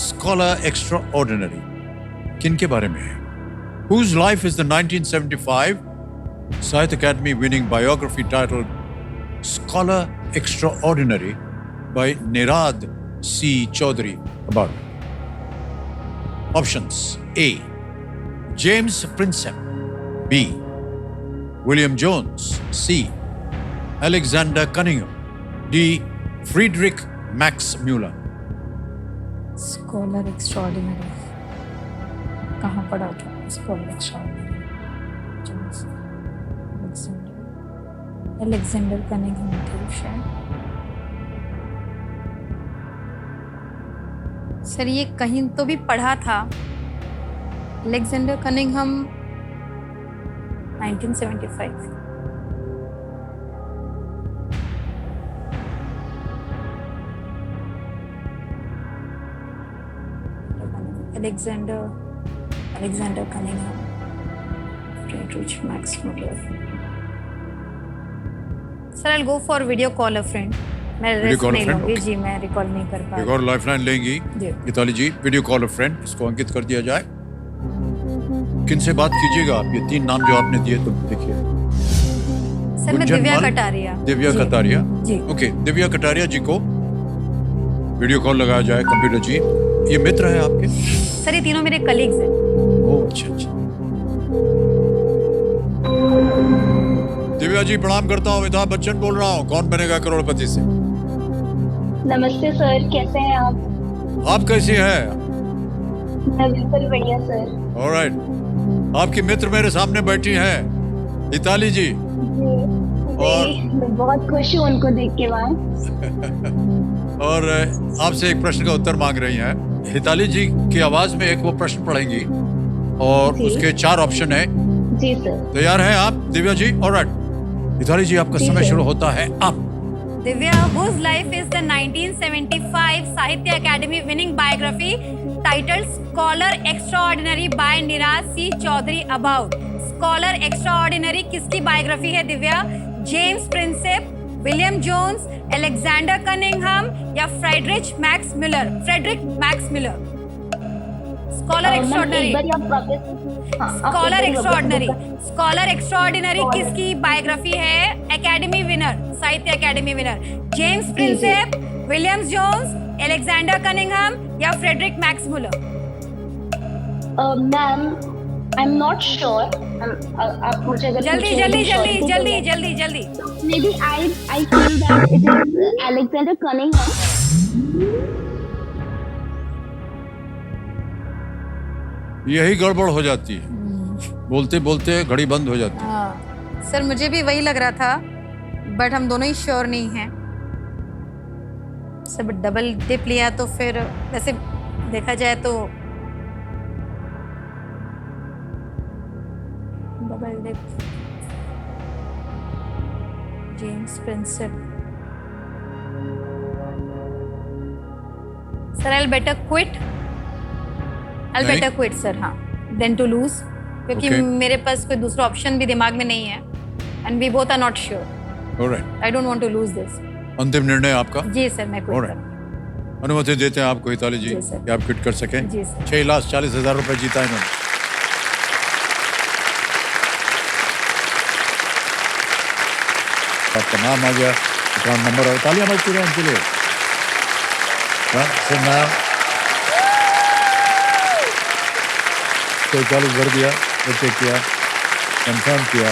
स्कॉलर एक्स्ट्रा ऑर्डिनरी किन के बारे में है? Whose life is the 1975 Sahitya Akademi winning biography titled Scholar Extraordinary by Nirad C. Chaudhary about? Options: A. James Prinsep, B. William Jones, C. Alexander Cunningham, D. Friedrich Max Muller. Scholar extraordinary कहाँ पड़ा था? स्कॉलर एक्स्ट्राऑर्डिनरी अलेक्जेंडर कनिंघम थे शायद। सर ये कहीं तो भी पढ़ा था, Alexander Cunningham 1975। Alexander Cunningham, Friedrich Max Muller. Sir, I'll go for video call a friend. मैं Video रिस्क call a नहीं friend, लूंगी okay. जी, मैं रिकॉल नहीं कर पा एक रही। और लाइफलाइन लेंगी जी। गीताली जी, वीडियो कॉल अ फ्रेंड, इसको अंकित कर दिया जाए। किन से बात कीजिएगा आप? ये 3 नाम जो आपने दिए तो देखिए। सर मैं गुंजन दिव्या मल, कटारिया। दिव्या जी। कटारिया। जी। ओके, दिव्या कटारिया जी को वीडियो कॉल लगाया जाए। कंप्यूटर जी, ये मित्र है आपके? सर ये तीनों मेरे कलीग्स हैं। ओह अच्छा अच्छा। दिव्या जी प्रणाम करता हूँ, अमिताभ बच्चन बोल रहा हूँ, कौन बनेगा करोड़पति से। नमस्ते सर, कैसे हैं आप? आप कैसी हैं? मैं बिल्कुल बढ़िया सर। ऑलराइट, आपकी मित्र मेरे सामने बैठी हैं, हिताली जी। और मैं बहुत खुश हूँ उनको देख के वहाँ। और आपसे एक प्रश्न का उत्तर मांग रही हैं। हिताली जी की आवाज में एक वो प्रश्न पढ़ेंगी और जी। उसके 4 ऑप्शन है। जी सर। तैयार हैं आप दिव्या जी? ऑलराइट, हिताली जी आपका जी, समय सर। शुरू होता है अब। Divya, whose life is the 1975 Sahitya Akademi winning biography titled Scholar Extraordinary by Neeraj C Chaudhuri about. Scholar extraordinary किसकी बायोग्राफी है Divya? James Prinsep, William Jones, Alexander Cunningham या Friedrich Max Muller? Scholar extraordinary. Scholar extraordinary किसकी बायोग्राफी है? Academy winner, Sahitya Akademi winner. James Prinsep, William Jones, Alexander Cunningham या Friedrich Max Muller? Ma'am, I am not sure. आप मुझे अगर जल्दी जल्दी जल्दी जल्दी जल्दी जल्दी। Maybe I feel that it is Alexander Cunningham. यही गड़बड़ हो जाती है, बोलते बोलते घड़ी बंद हो जाती है। सर मुझे भी वही लग रहा था, बट हम दोनों ही श्योर नहीं हैं। सब डबल डिप लिया तो फिर वैसे देखा जाए तो double dip. James Prinsep. Sir I better quit. I नहीं। बेटर क्विट सर, हाँ, देन टू लूज, क्योंकि Okay. मेरे पास कोई दूसरा ऑप्शन भी दिमाग में नहीं है and we both are not sure. Alright, I don't want to lose this. अंतिम निर्णय आपका? जी सर, मैं क्विट Alright. करूंगी। अनुमति देते हैं आपको हिताली जी जी, सर। कि आप क्विट कर सकें। जी, सर। 6,40,000 रुपए जीता इन्होंने। आपका नाम आ गया, अकाउंट नंबर और तालियां बजती रहे उनके लिए। सुनना 40 भर दिया, चेक किया, कंफर्म किया,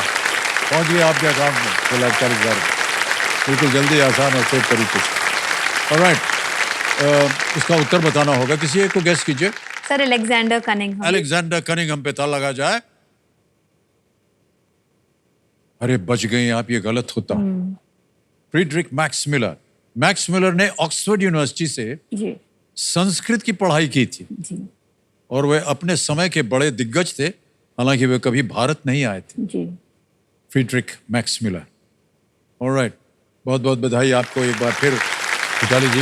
पहुंच गया आपके अकाउंट में 6,40,000। बिल्कुल जल्दी, आसान और सेफ तरीके से। ऑलराइट, इसका उत्तर बताना होगा, किसी एक को गेस कीजिए। Sir Alexander Cunningham. Alexander Cunningham पे ताला लगा जाए। अरे बच गई आप, ये गलत होता। Friedrich Max Miller. Max Miller ने ऑक्सफोर्ड यूनिवर्सिटी से जी संस्कृत की पढ़ाई की थी जी और वे अपने समय के बड़े दिग्गज थे, हालांकि वे कभी भारत नहीं आए थे। जी। Friedrich Max Muller. ऑलराइट, बहुत बहुत बधाई आपको एक बार फिर हिताली जी।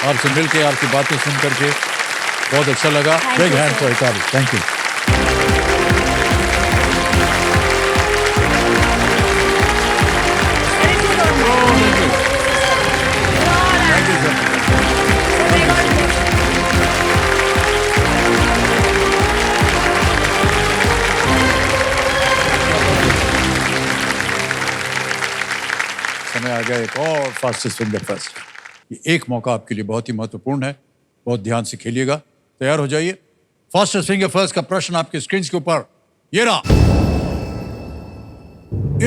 आपसे मिलके, आपकी बातें सुन करके बहुत अच्छा लगा। Thank big you, hand sir. For Hitali. Thank you. Thank you sir. समय आ गया एक और फास्टेस्ट फिंगर फर्स्ट। ये एक मौका आपके लिए बहुत ही महत्वपूर्ण है, बहुत ध्यान से खेलिएगा। तैयार हो जाइए। फास्टेस्ट फिंगर फर्स्ट का प्रश्न आपके स्क्रीन के ऊपर ये रहा।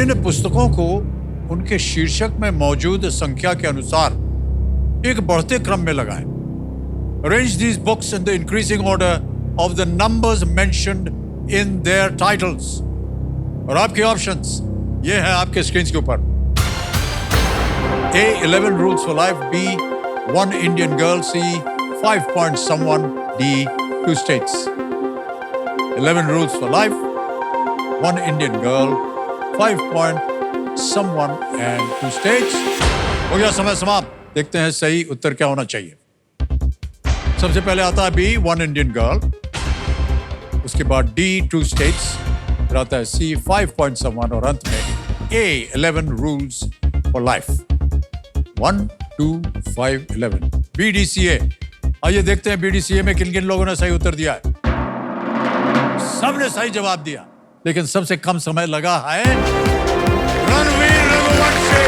इन पुस्तकों को उनके शीर्षक में मौजूद संख्या के अनुसार एक बढ़ते क्रम में लगाएं। Arrange these books in the increasing order of the numbers mentioned in their titles. और आपके ऑप्शंस ये हैं आपके स्क्रीन के ऊपर। A, 11 rules for life. B, 1 Indian girl. C, 5 points someone. D, 2 states. 11 rules for life, 1 Indian girl, 5 point someone and 2 states. हो गया समय समाप्त। देखते हैं सही उत्तर क्या होना चाहिए। सबसे पहले आता है B, 1 Indian girl, उसके बाद D, 2 states, फिर आता है C, 5 point someone और अंत में A, 11 rules for life. 1, 2, 5, 11. BDCA। आइए देखते हैं BDCA में किन किन लोगों ने सही उत्तर दिया है। सबने सही जवाब दिया, लेकिन सबसे कम समय लगा है रणवीर रघुवंशी।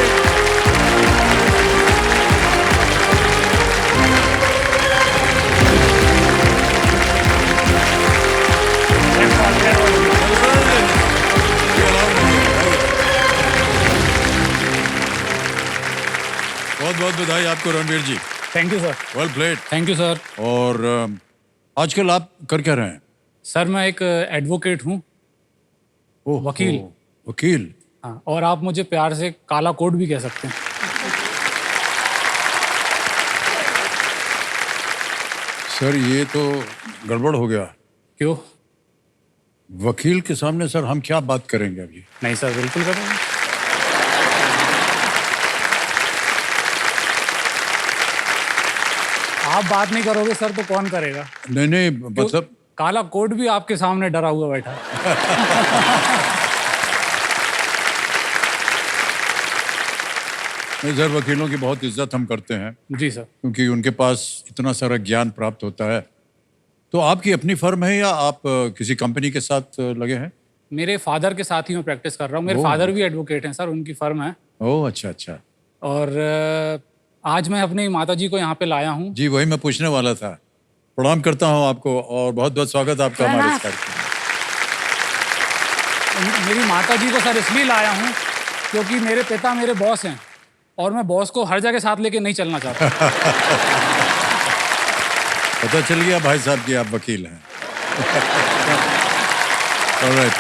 बहुत बहुत बधाई आपको Ranveer ji. Thank you sir. Well played. Thank you sir. और आजकल आप कर क्या रहे हैं? सर मैं एक एडवोकेट हूँ। ओह, वकील। वकील। हाँ, और आप मुझे प्यार से काला कोट भी कह सकते हैं। सर ये तो गड़बड़ हो गया। क्यों? वकील के सामने सर हम क्या बात करेंगे अभी? नहीं सर, बिल्कुल करेंगे। आप बात नहीं करोगे सर तो कौन करेगा? नहीं मतलब काला कोट भी आपके सामने डरा हुआ बैठा है। नहीं सर, वकीलों की बहुत इज्जत हम करते हैं जी सर। क्योंकि उनके पास इतना सारा ज्ञान प्राप्त होता है। तो आपकी अपनी फर्म है या आप किसी कंपनी के साथ लगे हैं? मेरे फादर के साथ ही मैं प्रैक्टिस कर रहा हूँ। मेरे ओह। फादर भी एडवोकेट हैं सर, उनकी फर्म है। ओह अच्छा अच्छा। और आज मैं अपनी माता जी को यहाँ पे लाया हूँ। जी वही मैं पूछने वाला था। प्रणाम करता हूँ आपको और बहुत बहुत स्वागत आपका हमारे इस कार्यक्रम में। मेरी माता जी को सर इसलिए लाया हूँ क्योंकि मेरे पिता मेरे बॉस हैं और मैं बॉस को हर जगह साथ लेके नहीं चलना चाहता। पता चल गया भाई साहब कि आप वकील हैं। ऑलराइट।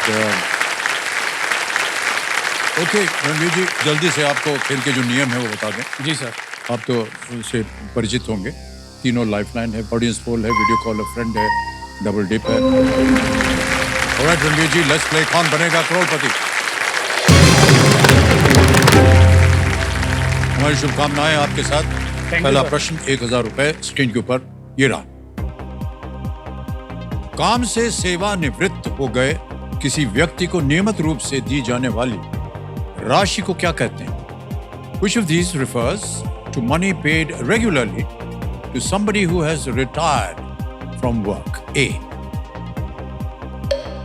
ओके रणवीर जी, जल्दी से आपको खेल के जो नियम है वो बता दें। जी सर। आप तो उससे परिचित होंगे। तीनों लाइफलाइन है, ऑडियंस पोल है, वीडियो कॉल अ फ्रेंड है, डबल डिप है। Alright Ranveer ji, let's play कौन बनेगा करोड़पति। हमारी शुभकामनाएं आपके साथ। पहला प्रश्न 1000 रुपए स्क्रीन के ऊपर ये रहा। काम से सेवानिवृत्त हो गए किसी व्यक्ति को नियमित रूप से दी जाने वाली राशि को क्या कहते हैं? Which of these refers to money paid regularly to somebody who has retired from work? A.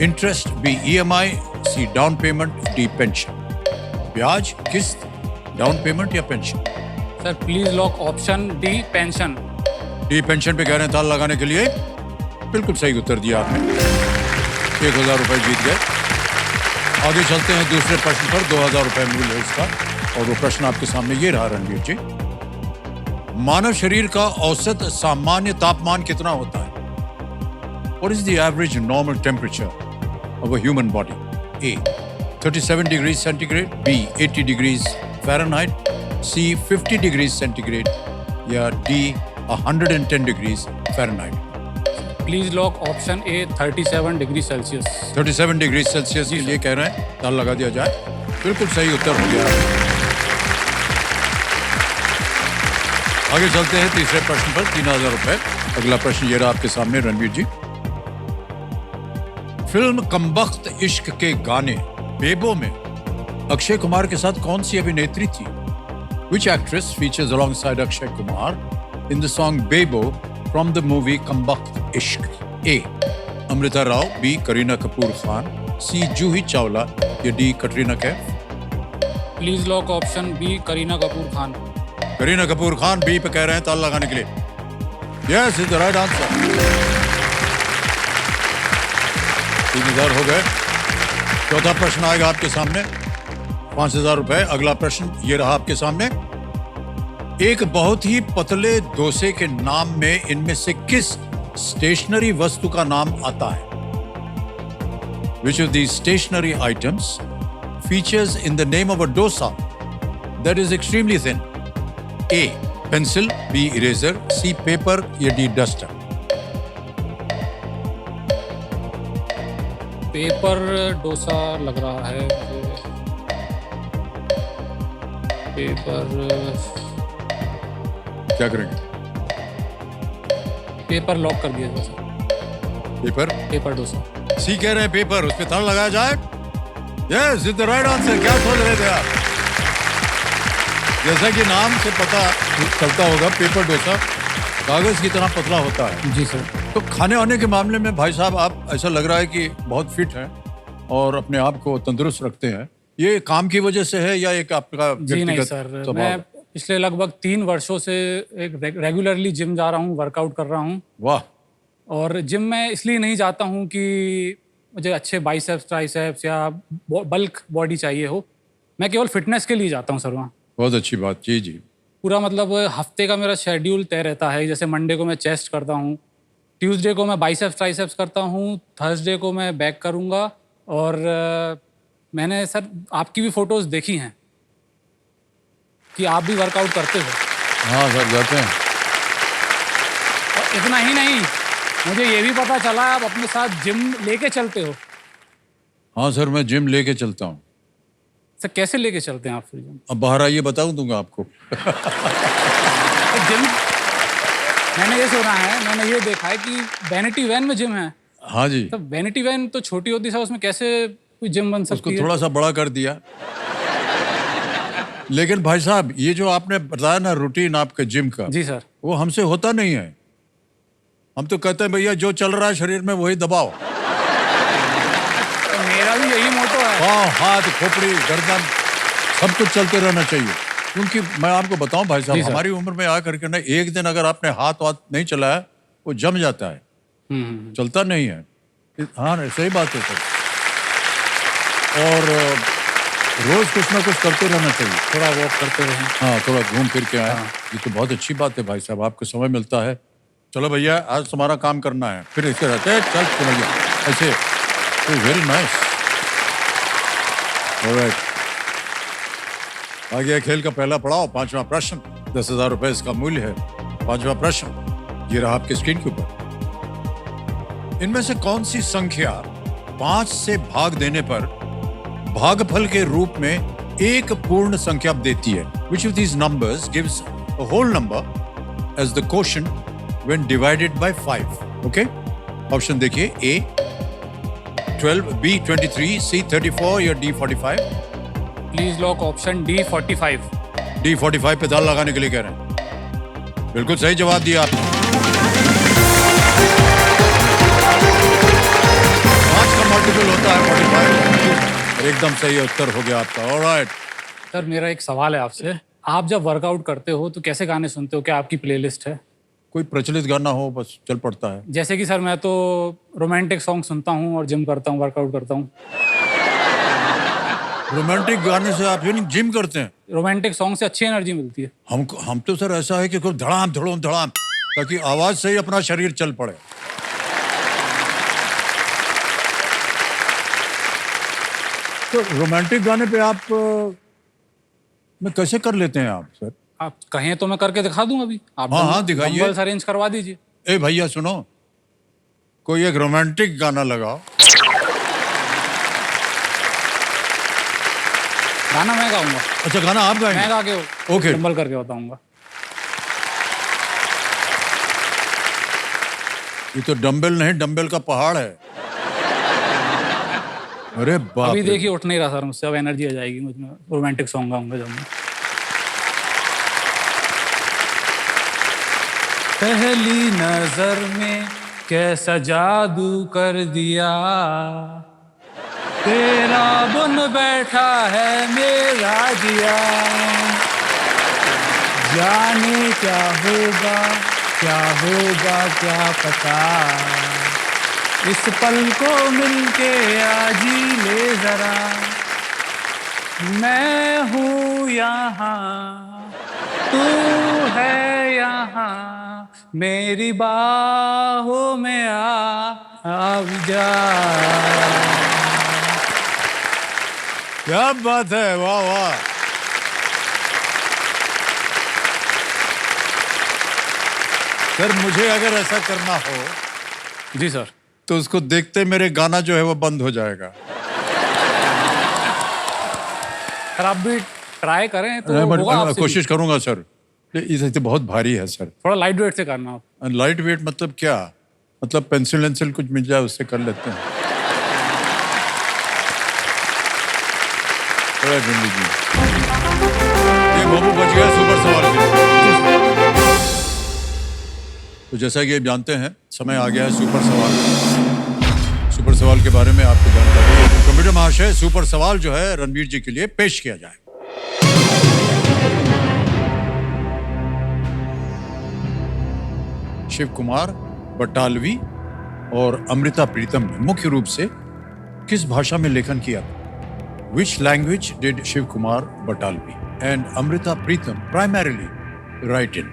Interest. B. EMI. C. Down payment. D. Pension. ब्याज, किस्त, डाउन पेमेंट या pension? Sir please lock option D, pension. D pension पे कह रहे हैं ताल लगाने के लिए। बिल्कुल सही उत्तर दिया आपने। 1000 रुपए जीत गए। आगे चलते हैं दूसरे प्रश्न पर। 2000 रुपए मूल्य है इसका और वो प्रश्न आपके सामने ये रहा रणवीर जी। मानव शरीर का औसत सामान्य तापमान कितना होता है? What is the average normal temperature of a human body? A. 37 degrees centigrade. B. 80 degrees Fahrenheit. C. 50 degrees centigrade. या D. 110 degrees Fahrenheit. Please lock option A, 37 degree Celsius. 37 degree Celsius के लिए कह रहे हैं, ताल लगा दिया जाए। बिल्कुल सही उत्तर हो गया। आगे चलते हैं तीसरे प्रश्न पर। 3000 रुपए। अगला प्रश्न ये रहा आपके सामने रणवीर जी। फिल्म कमबख्त इश्क के गाने बेबो में अक्षय कुमार के साथ कौन सी अभिनेत्री थी? Which actress features alongside Akshay Kumar in the song Bebo from the movie Kambakht Ishq? A. Amrita Rao. B. Kareena Kapoor Khan. C. Juhi Chawla. या D. Katrina Kaif? Please lock option B, Kareena Kapoor Khan. Kareena Kapoor Khan B पे कह रहे हैं ताल लगाने के लिए। Yes is the right answer. 3000 हो गए। चौथा प्रश्न आएगा आपके सामने। 5000 रुपए। अगला प्रश्न ये रहा आपके सामने। एक बहुत ही पतले डोसे के नाम में इनमें से किस स्टेशनरी वस्तु का नाम आता है? Which of these stationary items features in the name of a dosa that is extremely thin? A. Pencil. B. Eraser. C. Paper. या D. Duster. पेपर डोसा लग रहा है मुझे। पेपर क्या करेंगे? पेपर लॉक कर दिया जाए सर। पेपर। पेपर डोसा। सी कह रहे हैं पेपर। उस पे ताला लगाया जाए। Yes is the right answer. क्या सोच रहे थे आप? जैसा कि नाम से पता चलता होगा, पेपर डोसा कागज की तरह पतला होता है। जी सर। तो खाने वाने के मामले में भाई साहब आप ऐसा लग रहा है कि बहुत फिट हैं और अपने आप को तंदुरुस्त रखते हैं। ये काम की वजह से है या एक आपका जी नहीं व्यक्तिगत सर, स्वभाव मैं है? पिछले लगभग 3 वर्षों से एक रेगुलरली जिम जा रहा हूँ, वर्कआउट कर रहा हूँ। वाह। और जिम में इसलिए नहीं जाता हूँ कि मुझे अच्छे बाइसेप्स ट्राइसेप्स या बल्क बॉडी चाहिए हो। मैं केवल फिटनेस के लिए जाता हूँ सर वहाँ। बहुत अच्छी बात। जी जी। पूरा मतलब हफ्ते का मेरा शेड्यूल तय रहता है। जैसे मंडे को मैं चेस्ट करता हूँ, ट्यूसडे को मैं बाइसेप्स ट्राइसेप्स करता हूँ, थर्सडे को मैं बैक करूँगा। और मैंने सर आपकी भी फोटोज़ देखी हैं कि आप भी वर्कआउट करते हो। हाँ सर, जाते हैं। और इतना ही नहीं, मुझे ये भी पता चला आप अपने साथ जिम लेके चलते हो। हाँ सर, मैं जिम लेके चलता हूँ। सर कैसे लेके चलते हैं आप फिर जिम? अब बाहर आइए, बताऊँ दूंगा आपको। जिम मैंने ये सुना है, मैंने ये देखा है कि वैनिटी वैन में जिम है। हाँ जी। तो वैनिटी वैन तो छोटी होती है, उसमें कैसे कोई जिम बन उसको सकती है? थोड़ा सा बड़ा कर दिया। लेकिन भाई साहब, ये जो आपने बताया ना रूटीन आपके जिम का, जी सर। वो हमसे होता नहीं है। हम तो कहते हैं भैया जो चल रहा है शरीर में वही दबाओ। तो मेरा भी यही मोटो है। पाँव, हाथ, खोपड़ी, गर्दन, सब कुछ चलते रहना चाहिए। क्योंकि मैं आपको बताऊं भाई साहब, जी सर। हमारी उम्र में आकर के ना एक दिन अगर आपने हाथ वाथ नहीं चलाया, वो जम जाता है, चलता नहीं है। हाँ नहीं, सही बात है सर। और रोज कुछ ना कुछ करते रहना चाहिए। थोड़ा वॉक करते रहें। हाँ, थोड़ा घूम फिर के आए। ये तो बहुत अच्छी बात है भाई साहब, आपको समय मिलता है। चलो भैया, आज तुम्हारा काम करना है, फिर इसके रहते हैं चल भैया ऐसे। Very nice. ऑलराइट, आ गया खेल का पहला पड़ाव, 5वां प्रश्न। 10,000 रुपए इसका मूल्य है। 5वां प्रश्न ये रहा आपके स्क्रीन के ऊपर। इनमें से कौन सी संख्या 5 से भाग देने पर भागफल के रूप में एक पूर्ण संख्या देती है? Which of these numbers gives a whole number as the quotient when divided by 5? Okay? Option देखिए, A 12, B 23, C 34 या D 45? Please lock option D 45। D 45 पे दाल लगाने के लिए कह रहे हैं। बिल्कुल सही जवाब दिया आपने। 5 का मल्टीपल होता है 45। एकदम सही उत्तर हो गया आपका। ऑलराइट। सर मेरा एक सवाल है आपसे, आप जब वर्कआउट करते हो तो कैसे गाने सुनते हो? क्या आपकी प्लेलिस्ट है? कोई प्रचलित गाना हो बस चल पड़ता है। जैसे कि सर मैं तो रोमांटिक सॉन्ग सुनता हूँ और जिम करता हूँ, वर्कआउट करता हूँ। रोमांटिक गाने से आप यानी जिम करते हैं? रोमांटिक सॉन्ग से अच्छी एनर्जी मिलती है। हम तो सर ऐसा है कि कोई धड़ाम धड़ोम धड़ाम, ताकि आवाज से ही अपना शरीर चल पड़े। तो रोमांटिक गाने पे आप में कैसे कर लेते हैं आप सर? आप कहें तो मैं करके दिखा दूं अभी। आप हाँ, दिखाइए। डंबल्स अरेंज करवा दीजिए। ए भैया सुनो, कोई एक रोमांटिक गाना लगाओ। गाना मैं गाऊंगा। अच्छा, गाना आप मैं गाएंगे? गा के ओके। डंबल करके बताऊंगा। ये तो डंबल नहीं, डंबल का पहाड़ है। अरे बाप अभी रे। देखिए उठ नहीं रहा सर मुझसे, अब एनर्जी आ जाएगी मुझमें। रोमांटिक सॉन्ग गाऊंगा जब मैं। पहली नजर में कैसा जादू कर दिया, तेरा बुन बैठा है मेरा जिया। जाने क्या होगा क्या पता, इस पल को मिलके आज ही ले जरा। मैं हूँ यहाँ, तू है यहाँ, मेरी बाहों में आ जा। क्या बात है, वाह वाह। सर मुझे अगर ऐसा करना हो जी सर। तो उसको देखते मेरे गाना जो है वो बंद हो जाएगा। सर आप भी ट्राई करें तो नहीं, होगा आपसे भी। कोशिश करूंगा सर। ये तो बहुत भारी है सर। थोड़ा लाइट वेट से करना आप। लाइट वेट मतलब क्या? मतलब पेंसिल वेंसिल कुछ मिल जाए उससे कर लेते हैं। ये बाबू बच गया सुपर सवाल के लिए। तो जैसा कि आप जानते हैं, समय आ गया है सुपर सवाल। सुपर सवाल के बारे में आपको जानकारी है। तो कंप्यूटर महाशय, सुपर सवाल जो है रणवीर जी के लिए पेश किया जाए। शिव कुमार बटालवी और अमृता प्रीतम ने मुख्य रूप से किस भाषा में लेखन किया था? Which language did Shiv Kumar Batalvi and Amrita Preetham primarily write in?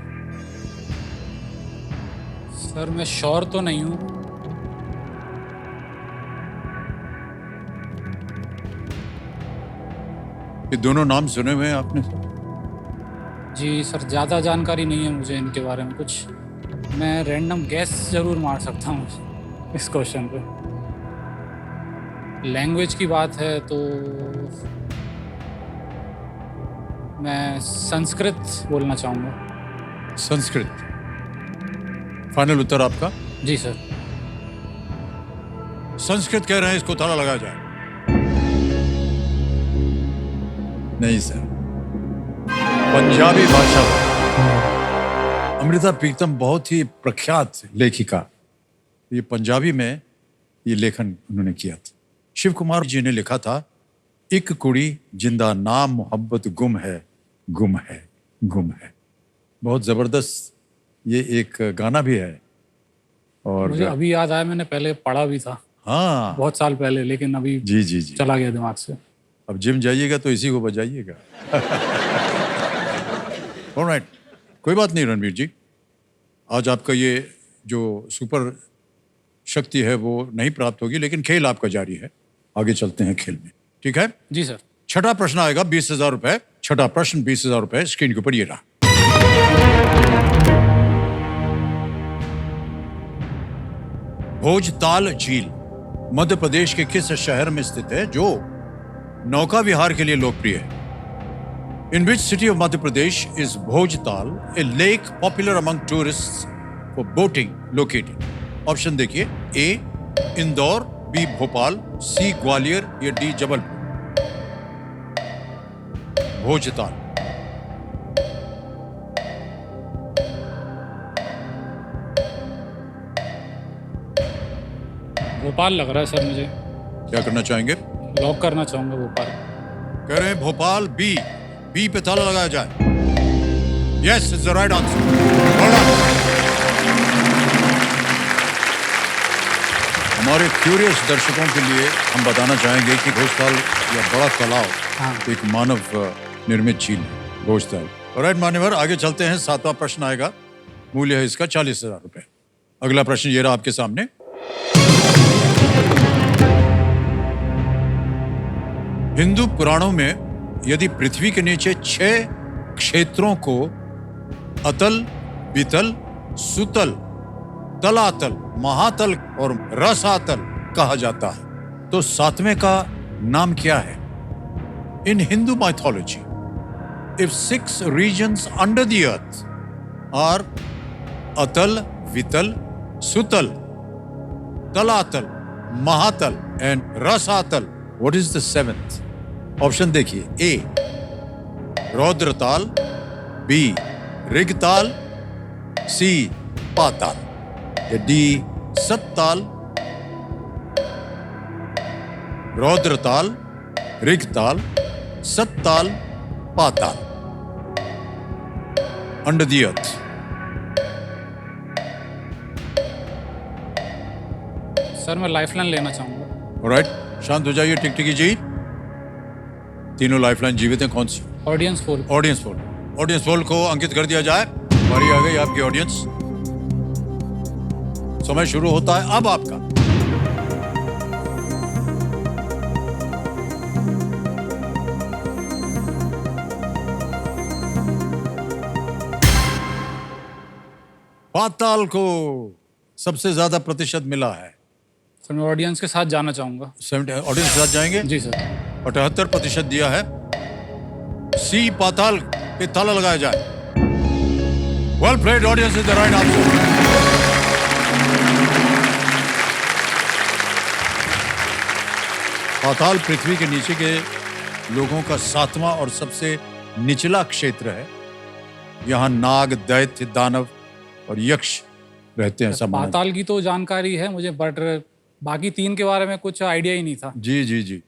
Sir मैं श्योर तो नहीं हूँ। ये दोनों नाम सुने हुए हैं आपने? जी सर, ज़्यादा जानकारी नहीं है मुझे इनके बारे में कुछ। मैं रैंडम गैस ज़रूर मार सकता हूँ इस क्वेश्चन पे। लैंग्वेज की बात है तो मैं संस्कृत बोलना चाहूँगा। संस्कृत फाइनल उत्तर आपका? जी सर। संस्कृत कह रहे हैं, इसको ताला लगाया जाए। नहीं सर, पंजाबी भाषा। अमृता प्रीतम बहुत ही प्रख्यात लेखिका, ये पंजाबी में ये लेखन उन्होंने किया था। शिव कुमार जी ने लिखा था, एक कुड़ी जिंदा नाम मोहब्बत गुम है, गुम है, गुम है। बहुत जबरदस्त ये एक गाना भी है। और मुझे अभी याद आया, मैंने पहले पढ़ा भी था। हाँ, बहुत साल पहले, लेकिन अभी जी जी जी, चला गया दिमाग से। अब जिम जाइएगा तो इसी को बजाइएगा। ऑलराइट, कोई बात नहीं रणवीर जी, आज आपका ये जो सुपर शक्ति है वो नहीं प्राप्त होगी, लेकिन खेल आपका जारी है। आगे चलते हैं खेल में, ठीक है? जी सर। छठा प्रश्न आएगा 20,000 रुपए। छठा प्रश्न 20,000 रुपए स्क्रीन के ऊपर ये रहा। भोजताल झील मध्य प्रदेश के किस शहर में स्थित है जो नौका विहार के लिए लोकप्रिय है? In which city of Madhya Pradesh is Bhojtal, a lake popular among tourists for boating, located? Option देखिए, ए इंदौर, बी भोपाल, सी ग्वालियर या डी जबलपुर। भोजताल। भोपाल लग रहा है सर मुझे। क्या करना चाहेंगे? लॉक करना चाहूँगा भोपाल। कह रहे हैं भोपाल। बी, बी पे ताला लगाया जाए। Yes, it's the right answer. हमारे क्यूरियस दर्शकों के लिए हम बताना चाहेंगे कि भोजताल या बड़ा तालाब एक मानव निर्मित झील है, भोजताल। राइट मान्यवर, आगे चलते हैं। सातवां प्रश्न आएगा, मूल्य है इसका 40,000 रुपए। अगला प्रश्न ये रहा आपके सामने। हिंदू पुराणों में यदि पृथ्वी के नीचे 6 क्षेत्रों को अतल, वितल, सुतल, तलातल, महातल और रसातल कहा जाता है, तो सातवें का नाम क्या है? In Hindu mythology, if 6 regions under the earth are Atal, Vital, Sutal, Talatal, Mahatal and Rasatal, what is the 7th? Option देखिए, A Raudratal, B Rigtal, C Patal या D Sattal. Raudratal, Rigtal, Sattal, Patal. Under the earth. Sir मैं लाइफलाइन लेना चाहूँगा। ऑलराइट, शांत हो जाइए टिकटिकी जी। तीनों लाइफलाइन जीवित हैं, कौन सी? Audience poll. Audience poll. Audience poll को अंकित कर दिया जाए। बारी आ गई आपकी ऑडियंस। समय शुरू होता है अब आपका। पाताल को सबसे ज्यादा प्रतिशत मिला है। सर मैं ऑडियंस के साथ जाना चाहूँगा। 70 ऑडियंस के साथ जाएंगे? जी सर। 78% दिया है। सी पाताल पे ताला लगाया जाए। Well played, audience is the right answer. Patal पृथ्वी के नीचे के लोगों का 7वां और सबसे निचला क्षेत्र है। यहाँ नाग, दैत्य, दानव और यक्ष रहते हैं, ऐसा माना जाता पाताल की तो जानकारी है मुझे, बट बाकी 3 के बारे में कुछ आइडिया ही नहीं था। है। जी जी जी।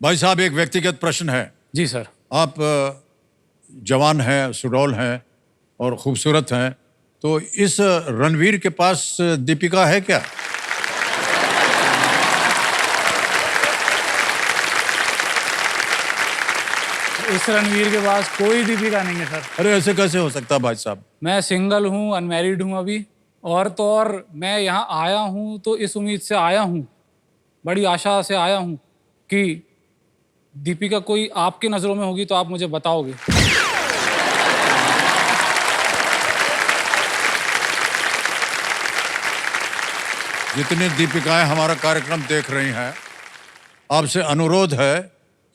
भाई साहब, एक व्यक्तिगत प्रश्न है। जी सर। आप जवान हैं, सुडौल हैं और खूबसूरत हैं, तो इस रणवीर के पास दीपिका है क्या? इस रणवीर के पास कोई दीपिका नहीं है सर। अरे ऐसे कैसे हो सकता है भाई साहब? मैं सिंगल हूँ, अनमैरिड हूँ अभी, और तो और मैं यहाँ आया हूँ तो इस उम्मीद से आया हूँ, बड़ी आशा से आया हूँ कि दीपिका कोई आपकी नज़रों में होगी तो आप मुझे बताओगे। जितनी दीपिकाएं हमारा कार्यक्रम देख रही हैं, आपसे अनुरोध है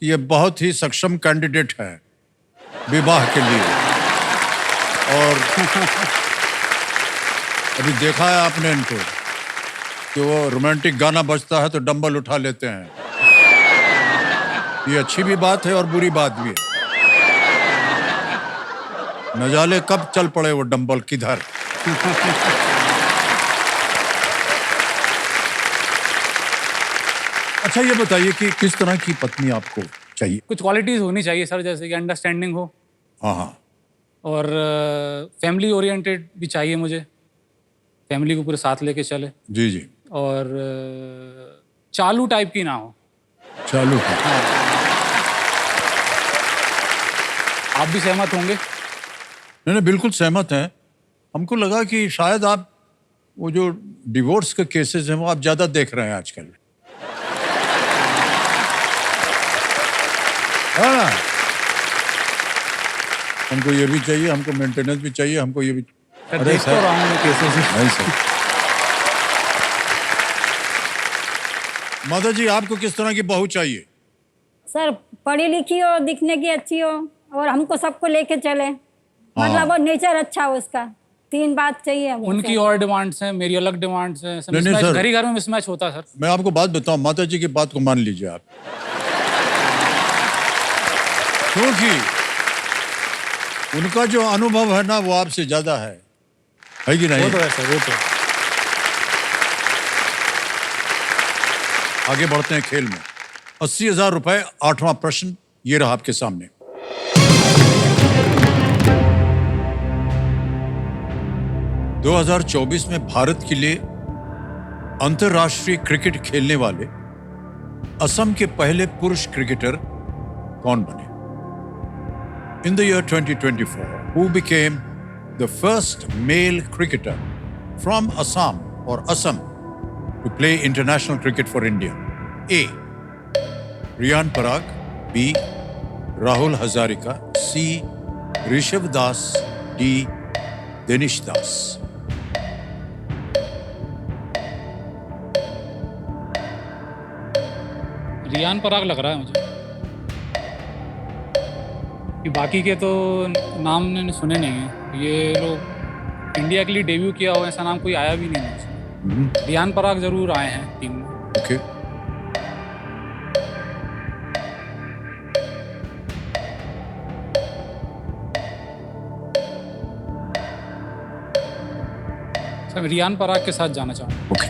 कि ये बहुत ही सक्षम कैंडिडेट है विवाह के लिए। और अभी देखा है आपने इनको कि वो रोमांटिक गाना बजता है तो डंबल उठा लेते हैं। ये अच्छी भी बात है और बुरी बात भी है। न जाने कब चल पड़े वो डंबल किधर। अच्छा, ये बताइए कि किस तरह की पत्नी आपको चाहिए? कुछ क्वालिटीज़ होनी चाहिए सर, जैसे कि अंडरस्टैंडिंग हो, हाँ हाँ। और फैमिली ओरिएंटेड भी चाहिए मुझे, फैमिली को पूरे साथ लेके चले, जी जी। और चालू टाइप की ना हो। चालू है। आप भी सहमत होंगे? नहीं नहीं, बिल्कुल सहमत हैं। हमको लगा कि शायद आप वो जो डिवोर्स के केसेस हैं वो आप ज़्यादा देख रहे हैं आजकल, है ना? हमको ये भी चाहिए, हमको मेंटेनेंस भी चाहिए, हमको ये भी। सर देख तो रहा हूँ मैं केसेस। नहीं सर। माता जी, आपको किस तरह की बहू चाहिए? सर पढ़ी लिखी हो, दिखने की अच्छी हो, और हमको सबको लेके चले, मतलब वो नेचर अच्छा हो उसका। 3 बात चाहिए हमको। उनकी और डिमांड्स हैं, मेरी अलग डिमांड्स हैं, नहीं, नहीं, सर। घर ही घर में मिसमैच होता है सर। मैं आपको बात बताऊं, माता जी की बात को मान लीजिए आप, क्योंकि उनका जो अनुभव है ना वो आपसे ज्यादा है कि नहीं? वो तो है सर, वो तो। आगे बढ़ते हैं खेल में। 80,000 रुपए, 8वां प्रश्न ये रहा आपके सामने। – 2024 में भारत के लिए अंतर्राष्ट्रीय क्रिकेट खेलने वाले असम के पहले पुरुष क्रिकेटर कौन बने? In the year 2024, who became the first male cricketer from Assam or Assam to play international cricket for India? A. Riyan Parag. B. Rahul Hazarika. C. Rishabh Das. D. Danish Das. Riyan Parag लग रहा है मुझे, कि बाकी के तो नाम मैंने सुने नहीं है। ये लोग इंडिया के लिए डेब्यू किया हो ऐसा नाम कोई आया भी नहीं है। रियान पराग जरूर आए हैं टीम में। ओके। सर रियान पराग के साथ जाना चाहूँगा। ओके।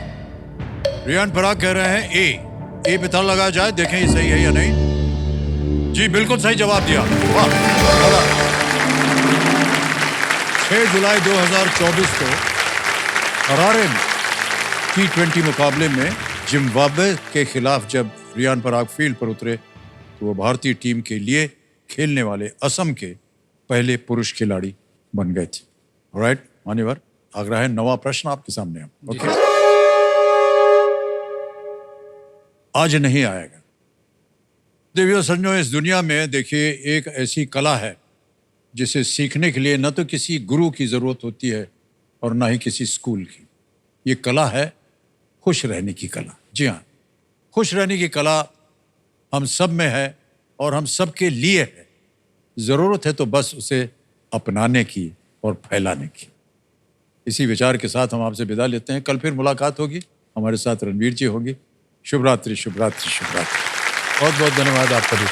रियान पराग कह रहे हैं ए पता लगा जाए, देखें ये सही है या नहीं। जी बिल्कुल सही जवाब दिया। वाह। 6 जुलाई 2024 को हरारे में T20 मुकाबले में जिम्बाब्वे के खिलाफ जब रियान पराग फील्ड पर उतरे तो वो भारतीय टीम के लिए खेलने वाले असम के पहले पुरुष खिलाड़ी बन गए थे। ऑलराइट मान्यवर, अगला है 9वां प्रश्न आपके सामने। ओके। आज नहीं आएगा। देवियों सज्जनों, इस दुनिया में देखिए एक ऐसी कला है जिसे सीखने के लिए न तो किसी गुरु की जरूरत होती है और ना ही किसी स्कूल की। ये कला है खुश रहने की कला। जी हाँ, खुश रहने की कला हम सब में है और हम सब के लिए है। जरूरत है तो बस उसे अपनाने की और फैलाने की। इसी विचार के साथ हम आपसे विदा लेते हैं। कल फिर मुलाकात होगी, हमारे साथ रणवीर जी होंगे। शुभ रात्रि, शुभ रात्रि, शुभ रात्रि। बहुत बहुत धन्यवाद आपका भी।